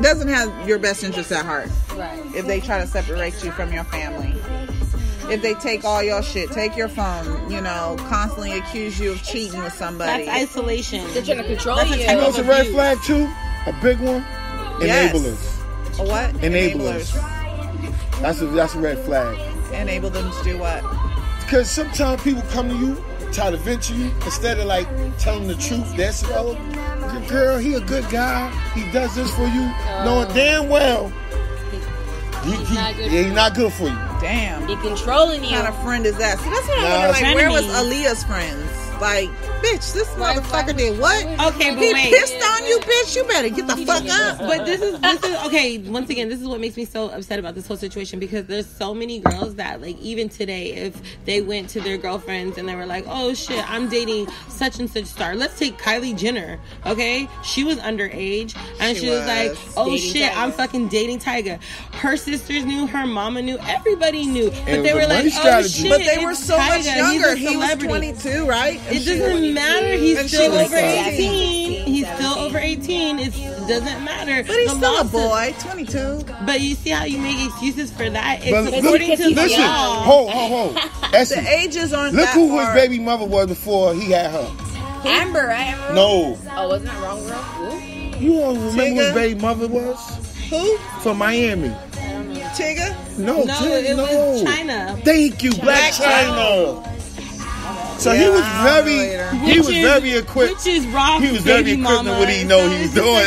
Doesn't have your best interest at heart. Right. If they try to separate you from your family. If they take all your shit, take your phone, constantly accuse you of cheating with somebody. That's isolation. They're trying to control you. You know it's a red flag too? A big one? Enablers. A what? Enablers. That's a red flag. Enable them to do what? Because sometimes people come to you, try to vent to you, instead of like telling the truth. That's good girl, he a good guy. He does this for you, knowing damn well he's not good for you. Damn. He controlling you. What kind of friend is that? See, that's what I wonder. Like, where was Aaliyah's friends? Like, bitch, this motherfucker did what? Okay, but he wait. pissed on you, bitch. You better get the fuck up. But this is okay. Once again, this is what makes me so upset about this whole situation, because there's so many girls that, like, even today, if they went to their girlfriends and they were like, oh shit, I'm dating such and such star. Let's take Kylie Jenner. Okay, she was underage and she was like, oh shit, Tyga. I'm fucking dating Tyga. Her sisters knew, her mama knew, everybody knew, but they were like, oh shit, but they were so much younger. He was 22, right? It doesn't matter. He's still over 18. He's still over 18. It doesn't matter. But he's still a boy, 22. But you see how you make excuses for that? It's according to the law. Hold. The ages aren't Look that who far. his baby mother was before he had her. Amber, right? No. Oh, wasn't that wrong, girl? You don't remember who his baby mother was? Who? From Miami. Tigger? No, it was China. Thank you, Black China. So he was very equipped. Which is Rob's He was very baby equipped in mama. what he know he was doing.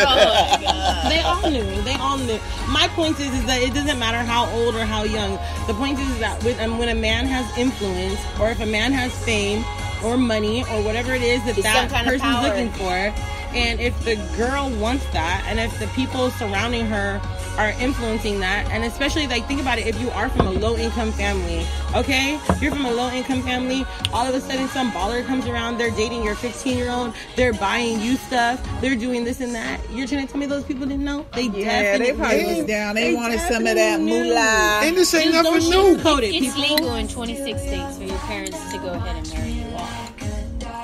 They all knew. My point is that it doesn't matter how old or how young. The point is that when a man has influence, or if a man has fame or money or whatever it is that person's looking for, and if the girl wants that, and if the people surrounding her are influencing that, and especially, like, think about it, if you are from a low-income family, okay? You're from a low-income family, all of a sudden some baller comes around, they're dating your 15-year-old, they're buying you stuff, they're doing this and that. You're trying to tell me those people didn't know? They probably was down. They wanted some of that moolah. And this ain't nothing new. It's legal in 26 states for your parents to go ahead and marry you off.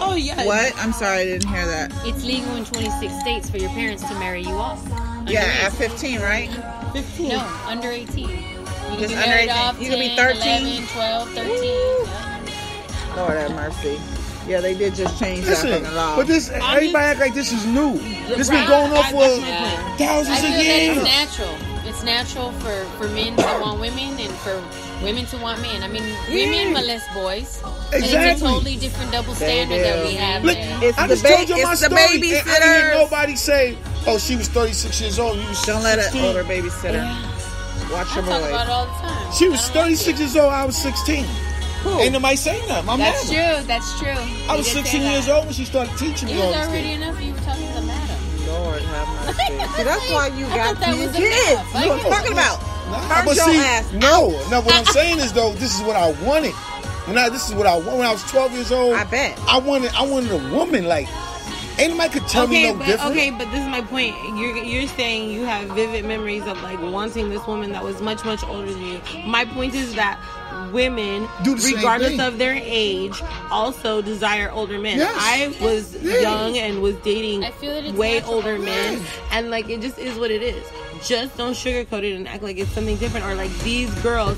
Oh, yeah. What? I'm sorry, I didn't hear that. It's legal in 26 states for your parents to marry you off. Yeah, at 15, right? 15. No, under 18. You can Just be under married 18. off You 10, can be 13. 11, 12, 13. Yeah. Lord have mercy. Yeah, they did just change that fucking law. But everybody act like this is new. This been going on for thousands of years. That's natural. It's natural for men to want women and for women to want men. I mean, women molest boys. Exactly. And it's a totally different double standard that we have Look, there. I just told you my story. I didn't hear babysitters. nobody say, oh, she was 36 years old. Don't let an older babysitter watch your I talk boy. about it all the time. She was 36 years old. I was 16. Ain't nobody saying nothing. My That's madam. true. That's true. I was 16 years old when she started teaching me It all was this already thing. enough you were talking to the madam. Lord have mercy. See, that's why you I got thought that these was kids. enough. You know what I'm talking about? Turn But your see, ass no. What I'm saying is, though, this is what I wanted. This is what I wanted when I was 12 years old. I bet. I wanted a woman like. Ain't nobody could tell me no different. Okay, but this is my point. You're saying you have vivid memories of, like, wanting this woman that was much, much older than you. My point is that women, regardless of their age, also desire older men. Yes. I was young and was dating way older men, and, like, it just is what it is. Just don't sugarcoat it and act like it's something different, or like these girls.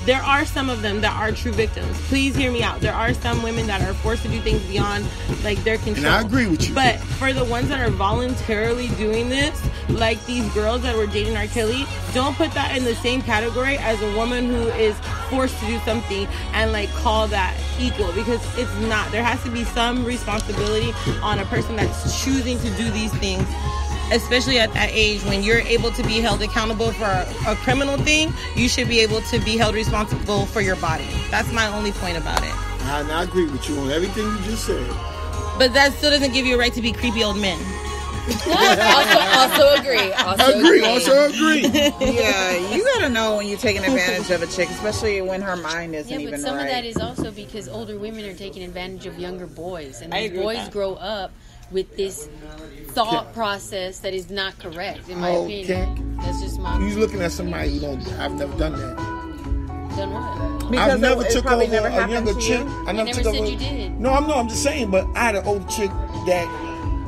There are some of them that are true victims. Please hear me out. There are some women that are forced to do things beyond, like, their control. And I agree with you. But for the ones that are voluntarily doing this, like these girls that were dating R. Kelly, don't put that in the same category as a woman who is forced to do something and, like, call that equal, because it's not. There has to be some responsibility on a person that's choosing to do these things. Especially at that age, when you're able to be held accountable for a criminal thing, you should be able to be held responsible for your body. That's my only point about it. I agree with you on everything you just said. But that still doesn't give you a right to be creepy old men. Also agree. Also agree. Yeah, you gotta know when you're taking advantage of a chick, especially when her mind isn't even right. Yeah, but some of that is also because older women are taking advantage of younger boys, and these boys grow up with this thought process that is not correct, in my opinion. That's just my opinion. You're looking at somebody who don't. I've never done that. Done what? Because I've never it took probably over never a happened younger to chick. you. I never never took said over. you did. No, I'm just saying. But I had an older chick that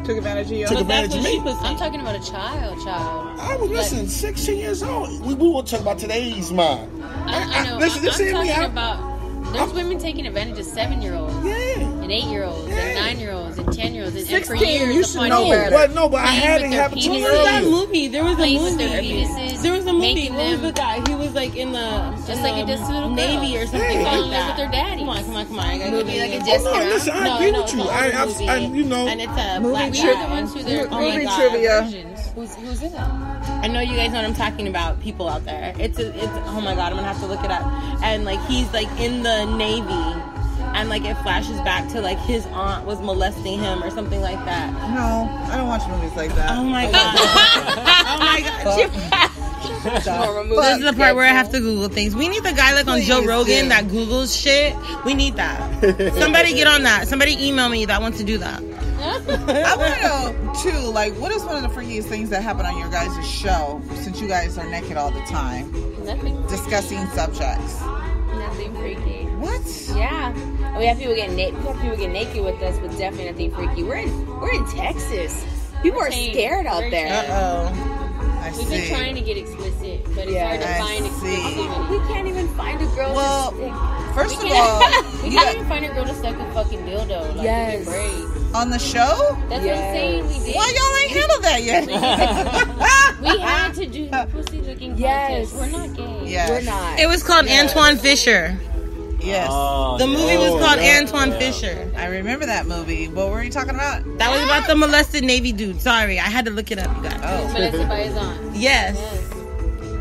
Took advantage of you. took But that's advantage of what she me. was saying. I'm talking about a child. I was listening, 16 years old. We won't talk about today's mind. I know. Listen, I'm this ain't me. talking about. There's women taking advantage of 7-year-olds. Yeah. And 8-year-olds, and 9-year-olds, and 10-years-olds, and for 16, years you should upon know years. better. But I had it Playing with happen to their me What was that earlier. movie? There was a Playing with movie. their penises, There was a movie. making What was them the guy? He was like in the just like it does to little Navy girls. or something. Hey. like Fall in love that. with their daddies. Come on. I gotta Movie give like you- a Oh, Jessica. no, listen, I agree with you. it's I and it's a Movie black trivia. guy. The ones who they're Oh my Movie God. trivia. versions. Who's in it? I know you guys know what I'm talking about. People out there. It's oh my God, I'm gonna have to look it up. And like he's like in the Navy, and like it flashes back to like his aunt was molesting him or something like that. No, I don't watch movies like that. Oh my God. Oh my God. This is the part where I have to Google things. We need the guy like on Joe Please Rogan do. that Googles shit. We need that. Somebody get on that. Somebody email me that wants to do that. I want to know too, like, what is one of the freakiest things that happen on your guys' show? Since you guys are naked all the time, Nothing. discussing subjects. Nothing freaky. What? Yeah. We have people get naked with us, but definitely nothing freaky. We're in Texas. People are Same. scared out Very there. Uh-oh. I We've been see. trying to get explicit, but it's Yeah, hard to I find see. exclusivity. We can't even find a girl. Well, to first We of all, we you can't got, even find a girl to suck a fucking dildo. Like, Yes. to embrace. on the show? That's Yes. what I'm saying. We did. Why y'all ain't handled that yet? We had to do pussy looking Yes. contest. We're not gay. Yes. We're not. It was called Antoine Fisher. Yes. The movie was called yeah. Antoine Fisher. I remember that movie. What were you talking about? That was about the molested Navy dude. Sorry, I had to look it up, you guys. Oh. Molested by his aunt. Yes. Yes.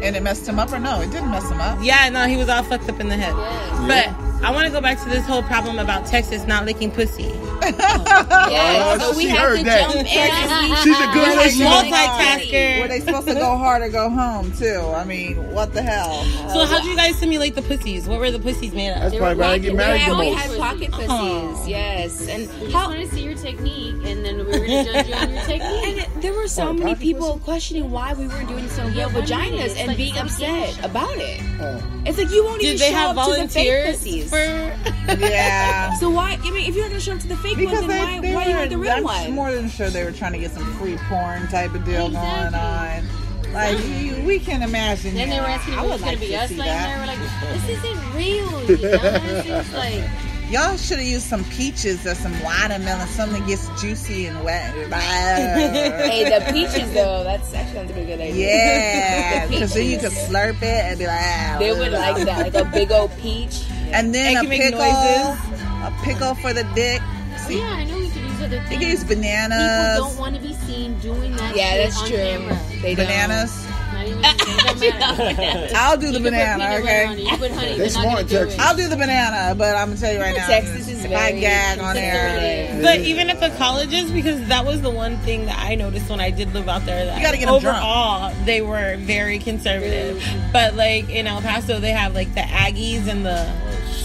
And it messed him up or no? It didn't mess him up. Yeah, no, he was all fucked up in the head. Yes. But I want to go back to this whole problem about Texas not licking pussy. Yes. Oh, So we she have heard to that. jump in. She's a good listener. Multitasker. Were they supposed to go hard or go home too? I mean, what the hell? So how do you guys simulate the pussies? What were the pussies made of? That's probably why I get married the We most. had pocket pussies. Yes. And We just how? want to see your technique, and then we were going to judge you on your technique. And there were so many people questioning why we weren't doing some real vaginas It's and like being some upset about it. Oh. It's like you won't Did even they show have up to the fake volunteers pussies. for? Yeah. So why? I mean, if you're not gonna show up to the fake Because ones, then they why you want the were, real I'm one? more than sure they were trying to get some free porn type of deal going on. Like, we can imagine. Then they were asking if I it would was going like to be to us see laying that. there. We're like, this isn't real, you dumbass. It's like, Y'all should have used some peaches or some watermelon, something that gets juicy and wet. Hey, the peaches though, that's actually sounds like a good idea. Yeah, The because then you could peaches. slurp it and be like, ah, They would like that, like a big old peach. And then It a can make pickle, noises. a pickle for the dick. oh See, yeah, I know we could use other you things. can use People bananas, don't want to be seen doing that Yeah, shit that's on true. camera. They don't. bananas. Not even, it doesn't matter. I'll do the You can put banana, peanut butter on okay? it. You put honey, They they're not smart going to do Texas. it. I'll do the banana, but I'm gonna tell you right now, Texas is if I very gag on there, conservative. But even at the colleges, because that was the one thing that I noticed when I did live out there. That You gotta get 'em drunk. overall, they were very conservative. But like in El Paso, they have like the Aggies and the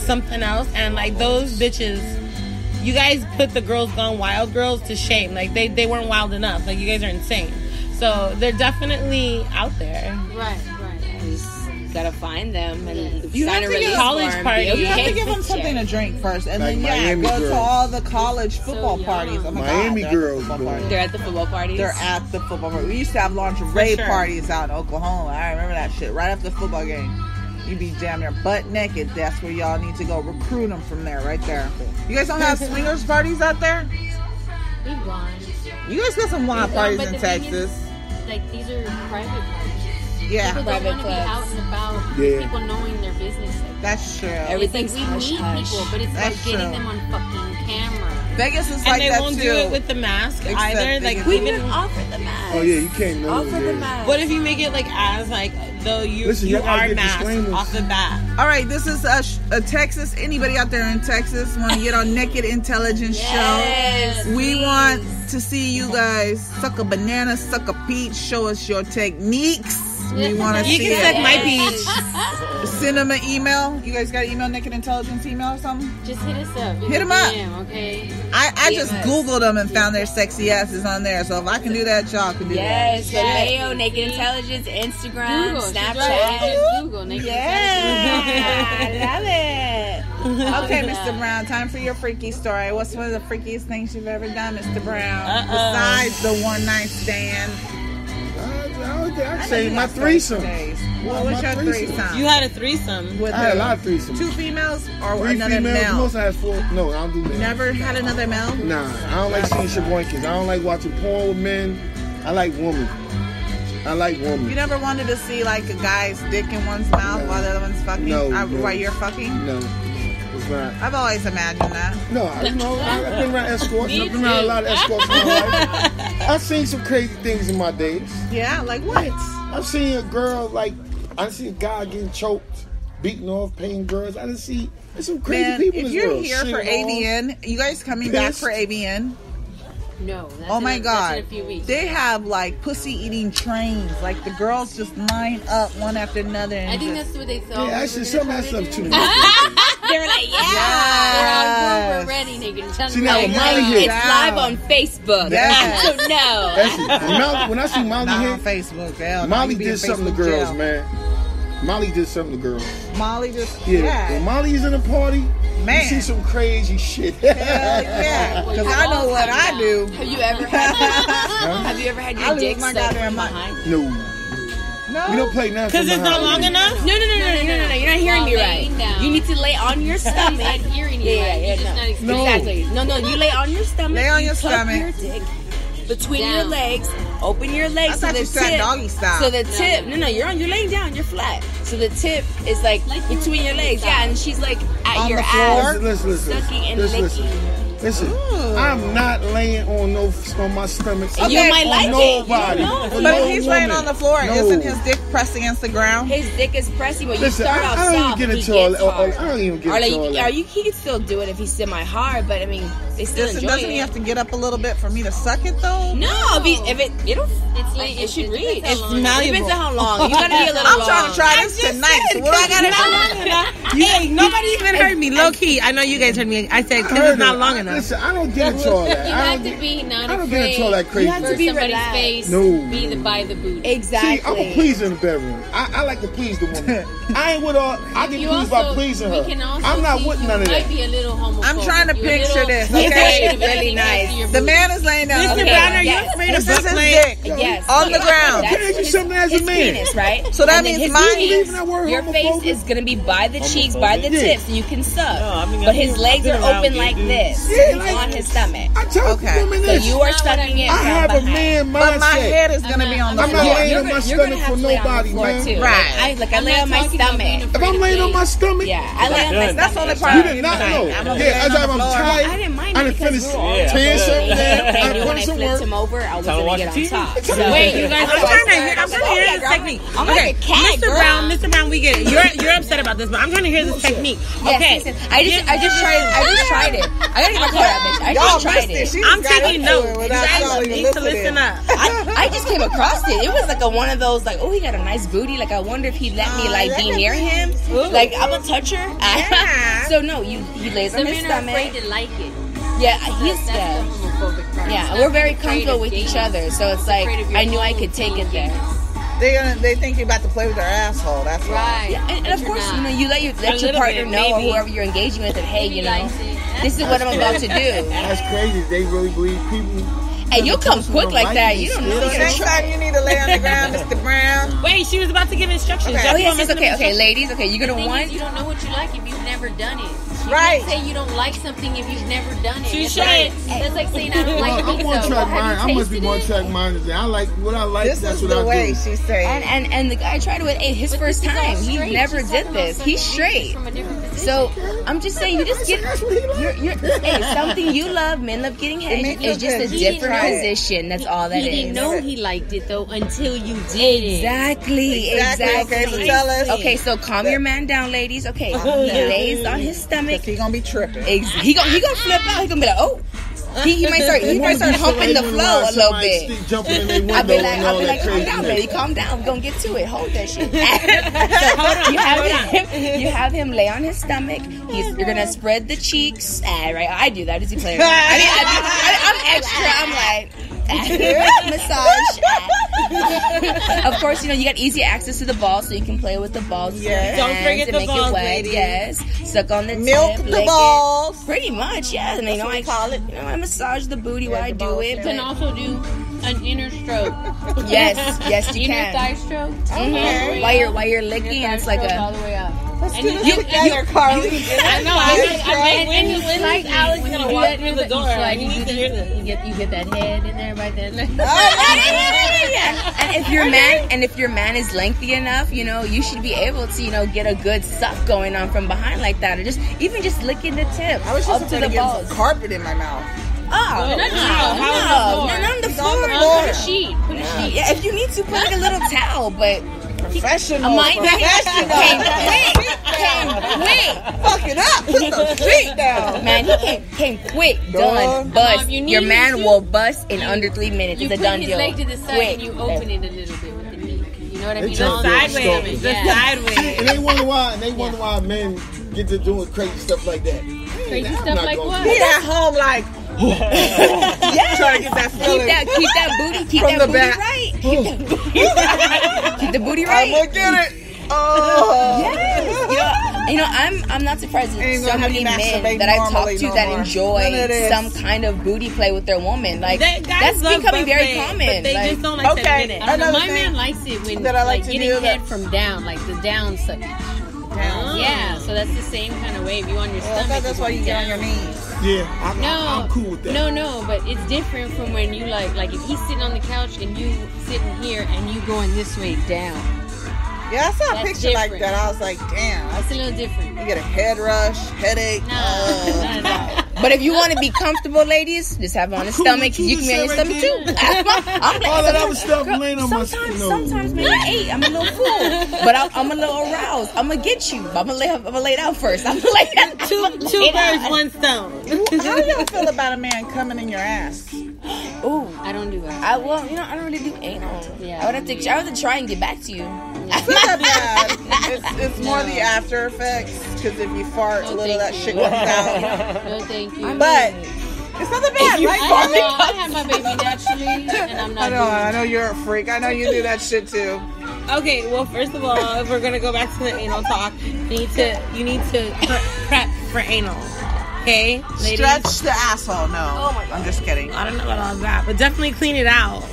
something else, and like those bitches. You guys put the Girls Gone Wild girls to shame. Like they weren't wild enough. Like you guys are insane. So they're definitely out there. Right. You just gotta find them and You sign have a to get release college form, party. be you have to okay. give them something to drink first, and Like then Miami go to girls. all the college football young. parties. Oh my Miami God, they're at the girls, football boy. parties. They're at the football parties. They're at the football party. We used to have lingerie sure. parties out in Oklahoma. I remember that shit. Right after the football game, you'd be damn near butt naked. That's where y'all need to go recruit them from there, right there. You guys don't have swingers parties out there? We've gone. You guys got some wild parties But in the thing Texas. is, like, these are private parties. Yeah, People don't Private want to be clubs. out and about. Yeah. People knowing their business. Like, that's true. Everything's it's like we meet hush-hush. people, but it's That's like getting true. them on fucking camera. Vegas is And like they that won't too. do it with the mask Except either. they Like get- We even didn't offer the mask. Oh yeah, you can't know. Offer the mask. what if you make it like as like though you Listen, you y'all gotta are get masked disclaimers. off the bat. All right, this is a Texas. Anybody out there in Texas want to get on Naked Intelligence Yes, show? We please. want to see you guys suck a banana, suck a peach, show us your techniques. You want to You see can suck it? my peach. Send them an email. You guys got an email, Naked Intelligence email or something? Just hit us up. Hit 'em up. DM, okay. I just Googled them and found their sexy asses on there. So if I can do that, y'all can do Yes, that. Vimeo, Naked Intelligence, Instagram, Google. Snapchat. Just Google. Naked Yeah, I love it. Okay, Mr. Brown, time for your freaky story. What's one of the freakiest things you've ever done, Mr. Brown? Besides the one night stand. I'd say my threesome. What was your threesome? You had a threesome. With I had a lot of threesomes. 2 females or 3 another females. male? Most I had 4. No, I don't do that. Never had another male? Nah, I don't like seeing shaboinkers. I don't like watching porn with men. I like women. You never wanted to see like a guy's dick in one's mouth while the other one's fucking? No. While you're fucking? No, it's not. I've always imagined that. No, I've been around escorts. I've been around a lot of escorts in my life. I've seen some crazy things in my days. Yeah, like what? I've seen a girl, like, I see a guy getting choked, beaten off, paying girls. I didn't see, there's some crazy people in if this you're world. here for Shit on. AVN, you guys coming back Pissed. for AVN? No. That's Oh my That's God. in a few weeks. They have like pussy eating trains. Like the girls just line up one after another. And I think just, that's what they thought. Yeah, actually, some of that stuff too much. They were like, Yes. We're ready, nigga. See, now when Molly hit, it's live on Facebook. Yes. So no. when I see Molly not on hit, Facebook. Hell, Molly you be did in something to Facebook girls, jail. man. Molly did something to girls. Molly just Yeah. When Molly's in a party, Man. you see some crazy shit. Hell yeah, because I know what I do. Have you ever had? Have you ever had I your lose dick my sucked goddamn from mind. behind? No. No, We don't play nothing. Because it's not long enough? No. You're not hearing me right. laying down. You need to lay on your stomach. Not hearing you right. You're just not explaining. No. Exactly. No. You lay on your stomach. Lay on you your tuck stomach. Your dick between Down. your legs. Open your I legs thought so you the said tip. doggy style. So the tip. No. You're laying down. You're flat. So the tip is like between your legs. Yeah, and she's like at On your the floor? ass, Listen. sucking and Listen. licking. Listen, Ooh. I'm not laying on my stomach. And you might like it. Nobody. You don't know. For But no if he's laying woman. on the floor, No. isn't his dick pressed against the ground? His dick is pressing, but you Listen, start out I don't even soft. get He into gets all hard. I don't even get Or into all like, that. he can still do it if he's semi-hard, but I mean, they still enjoy Doesn't it. he have to get up a little bit for me to suck it though? No, if it'll, It's like, it should reach. depends how long. It depends on how long. You gotta be a little I'm long. trying to try this tonight. So what I gotta do? Hey, nobody even heard me. Low key. I know you guys heard me. I said, because Heard it's not it. long enough. Listen, I don't get into all that. You I have don't to get. be not I don't afraid get into all that crazy. You have to for be somebody's relaxed. face. No. Be the by the boot. Exactly. See, I'm a pleaser in the bedroom. I like to please the woman. I ain't with all. I get You pleased by also- pleasing we her. can also I'm not see with you none of might that. be a little homophobic. I'm trying to You're a picture little- this, you're okay? afraid of Really anything nice. to your The boobs. man is laying down. Mr. Okay. Brown, are you Yes. afraid of This is butt his play? dick. Yes. On the ground. Can't you something as a his man? penis, right? So that And then means his mine- penis, Leaving that word your face homophobic? is gonna be by the cheeks, by the Yeah. tips, and you can suck. I mean, But his legs I've are been around open gay like dudes. this Yeah, like- on his stomach. I tell Okay. women So this. you are That's not what sucking I it mean. from I have a behind. man But my mindset. head is gonna be on the I'm not floor. laying on my You're gonna stomach have for to lay on the nobody, floor man. too. Right. I lay on my stomach. If I'm laying on my stomach, Yeah, I lay on my stomach. That's the only part you I did need not tonight. know. I'm gonna be Yeah, laying as on I'm the floor. tired, I didn't mind I it done because finished we were all tearing something down. Hey, I when put I some flipped work. him over, I was Time to gonna watch get on TV. top. Wait, you guys, I'm trying to hear this technique. I'm like a cat, Mr. girl. Brown, we get it. You're upset about this, but I'm trying to hear this technique. Okay, Yes, I just tried it. I gotta get my call out, bitch. I Y'all just tried missed it. She I'm just got taking into notes. it You without y'all guys even need to listening. listen up. I just came across it. It was like one of those like, oh, he got a nice booty. Like I wonder if he'd let me like be near him. Like I'm a toucher. Yeah. So no, he lays Some on his men are afraid stomach. to like it. Yeah, he's That's the homophobic part. yeah. It's We're not very afraid comfortable of with being- each other, so it's like afraid of your I knew I own could take it being there. They think you're about to play with their asshole. That's why. Right. Yeah, and But of you're course, not. you know, you let your little partner bit, know or maybe. whoever you're engaging with that, hey, He you know, likes it. this is what I'm about to do. That's crazy. They really believe people. And you'll come quick like that. You don't know. So next time you need to lay on the ground, Mr. Brown. Wait, she was about to give instructions. Okay. Oh That's yes, what yes, okay, I'm okay, ladies, okay, you're The gonna thing want. is, you don't know what you like if you've never done it. You Right. can't say you don't like something if you've never done it. Touche. That's like saying I don't like I'm pizza. one track Have mind. you I must be tasted one it? track minded. I like what I like. This That's is what the I way do. she's saying. And the guy tried it with his But first this is all time. He straight. never She's did talking this. about He's something straight. from a different position. So I'm just saying, you just get That's what he like. you're hey, something you love. Men love getting head. makes It's you just good. a He didn't different try it. position. That's all that he is. didn't know he liked it though until you did it. Exactly. Okay, so tell us. Okay, so calm your man down, ladies. Okay, he lays on his stomach. He gonna be tripping. He gonna flip out. He gonna be like, oh, He might start humping the flow a little bit. Jumping in their window I'll be like, calm crazy down, baby, calm down. We're gonna get to it. Hold that shit. You have him lay on his stomach. You're gonna spread the cheeks. Right, I do that. Does he play? I'm extra. I'm like. Massage. Of course, you got easy access to the balls, so you can play with the balls. Yes. Don't forget the make balls, it wet. ladies. Yes, suck on the milk tip, the balls. Pretty much, yes. And I call it. I massage the booty while I do it. You can also do an inner stroke. Yes, you inner can. Thigh stroke. Mm-hmm. While you're licking, and it's like all the way up. Let's do this together, Carly. I know. When Alex gonna walk through the door, you need to hear this. You get that head in there right there. And if your man is lengthy enough, you should be able to, get a good suck going on from behind like that, or just licking the tip I was just up to the balls. Carpet in my mouth. Oh, not on the floor. Put a sheet. Yeah, if you need to, put like a little towel, but. Professional. Came quick. Fuck it up. Put the sheet down. Man, he came quick. Done. Bust. Your man will bust in under 3 minutes. It's a done deal. You put his leg to the side and you open it a little bit with the knee. You know what I mean? Sideways. And they wonder why men get to doing crazy stuff like that. Crazy stuff like what? He at home like. Yeah. Trying to get that feeling. Keep that booty right. Keep the booty right. I'm gonna get it. Oh. Yes. I'm not surprised there's so many men that I talk to that enjoy some kind of booty play with their woman. Like that's becoming very common. But they just don't like to admit it. My man likes it when getting head from down, like the down suckage. Down. Yeah, so that's the same kind of wave. You on your stomach. I thought that's why you get on your knees. Yeah, I'm cool with that. No, but it's different from when you like if he's sitting on the couch and you sitting here and you going this way down. Yeah, I saw a picture like that. I was like, damn. That's a little different. You get a head rush, headache. No. But if you want to be comfortable, ladies, just have it on the stomach. You can be on your stomach too. All that other stuff laying on my stomach. Sometimes maybe 8. I'm a little full, but I'm a little aroused. I'm gonna get you. I'm gonna lay it out first. I'm gonna lay it out. Two birds, one stone. How do y'all feel about a man coming in your ass? Ooh, I don't do that. I don't really do anal. Yeah, I would have to try and get back to you. It's not that bad. It's more the after effects, because if you fart a little, that shit comes out. No, thank you. But it's not that bad, right? I have my baby naturally, and I'm not. I know you're a freak. I know you do that shit too. Okay, well, first of all, if we're gonna go back to the anal talk, you need to prep for anal. Okay, ladies? Stretch the asshole. No, Oh my God. I'm just kidding. I don't know about all that, but definitely clean it out.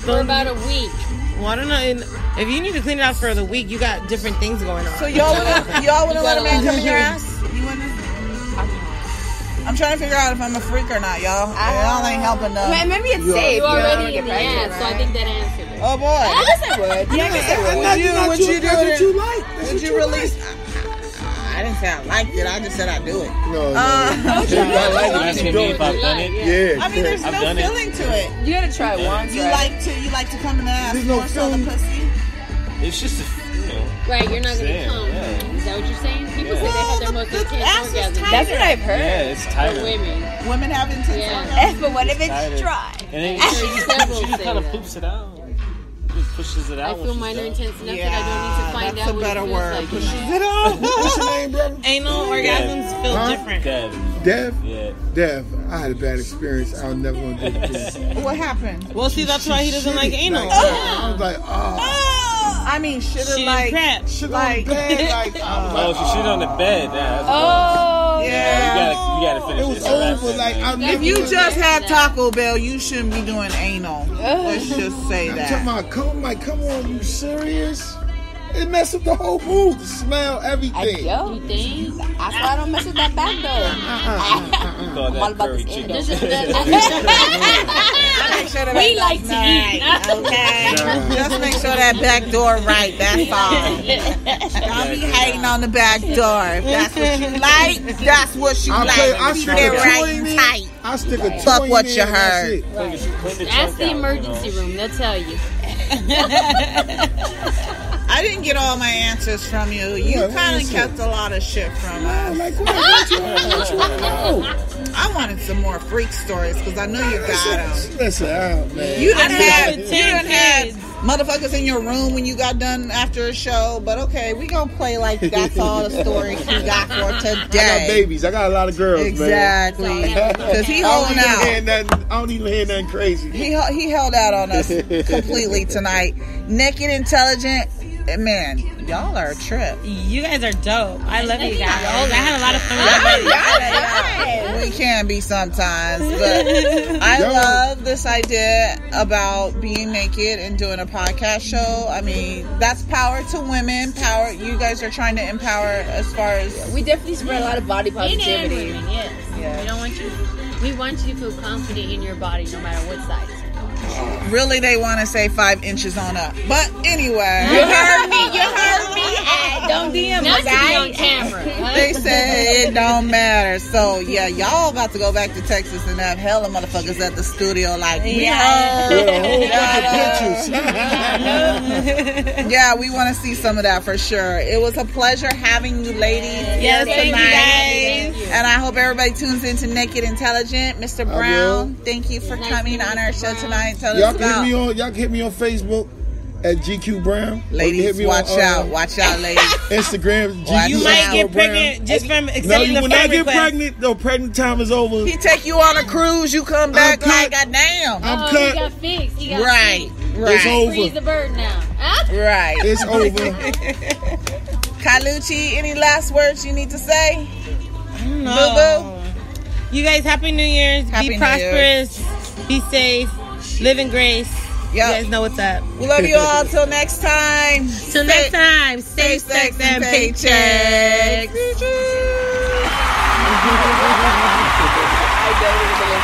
For about a week. Well, I don't know. If you need to clean it out for the week, you got different things going on. So y'all wanna let a man come in your ass? You wanna? I'm trying to figure out if I'm a freak or not, y'all. Y'all ain't helping though. Man, maybe it's safe. You're already in the ass, so I think that answered it. Oh boy. I guess I would. Yeah, I guess I would. Would you do That's it? what you like. Would you release? I didn't say I liked it. I just said I do it. No. I Asking me if I've done it. Yeah. mean, there's I've no done it. feeling to it. You gotta try it once. You right? like to come in the ass There's no more so the feeling. pussy. It's just Right, you're not gonna Damn, come. yeah. Is that what you're saying? People say they have their most the intense ass is orgasm. tight. That's what I've heard. yeah, it's tighter. Women. Women have intense Yeah. orgasms. But what if it's Tighter. dry? And then Several she just say kind of that. poops it out. Just pushes it I out. feel when mine she's are done. intense enough Yeah, that I don't need to find that's out a what better it feels word. like. Pushes Yeah. it out. What's your name, brother? Anal orgasms feel different. Dev. Dev? Yeah. Dev. I had a bad experience. I'll never want to do it again. What happened? Well, see, that's why he doesn't like anal. I was like, I mean, should She have didn't prep. shit on like, the bed. Like, I was Oh, like, she shit on the bed. Yeah, that's Oh, yeah. You gotta finish it was this rest over. that Like, night. I never. If you just had Taco Bell, you shouldn't be doing anal. Let's just say I'm that. talking about, come on, you serious? It messed up the whole mood, the smell, everything. yo, You think? that's why I don't mess with that back door. You call I'm all that about curry this chicken. anal. We like to eat. Okay? Just make sure that back door right. That's all. Don't be hating on the back door. If that's what you like, that's what you I like. stick Keep a it toy right in and it. tight. I stick a toy Fuck in what there you and that's heard. it. Clean the That's trunk the out, emergency you know. room. They'll tell you. I didn't get all my answers from you. You Yeah, kind of listen. kept a lot of shit from us. Like, what you want to know? I wanted some more freak stories because I know you got them. Listen, man. You done had motherfuckers in your room when you got done after a show, but okay, we gonna play like that's all the stories we got for today. I got babies. I got a lot of girls, exactly. Because he holding out. I don't even hear nothing crazy. He held out on us completely tonight. Naked Intelligent. Man, y'all are a trip. You guys are dope. I love you guys. I had a lot of fun with you. We can be sometimes, but I love this idea about being naked and doing a podcast show. I mean, that's power to women. Power. You guys are trying to empower as far as we definitely spread a lot of body positivity. Yes. We don't want you. We want you to feel confident in your body, no matter what size. Really, they want to say 5 inches on up. But anyway. You heard me. Don't DM Not us, to be on camera. They say it don't matter. So, yeah, y'all about to go back to Texas and have hella motherfuckers at the studio like, we heard. Yeah, we want to see some of that for sure. It was a pleasure having you ladies here tonight. And I hope everybody tunes into Naked Intelligent. Mr. Brown, thank you for coming on our show tonight. Tell us about. Y'all can hit me on Facebook at GQ Brown. Ladies, watch out, ladies. Instagram, GQ. You might get pregnant just from accepting the friend when I get request. pregnant, the pregnant time is over. He take you on a cruise, you come back like, goddamn. I'm He cut. got fixed. He got fixed. It's over. Freeze the bird now. Right. It's over. Kaluchi, any last words you need to say? No. Boo-boo? You guys, Happy New Year's. Be prosperous. Be safe. Live in grace. You guys know what's up. We love you all. Till next time. Till next time. Stay sex and paychecks. I know we're gonna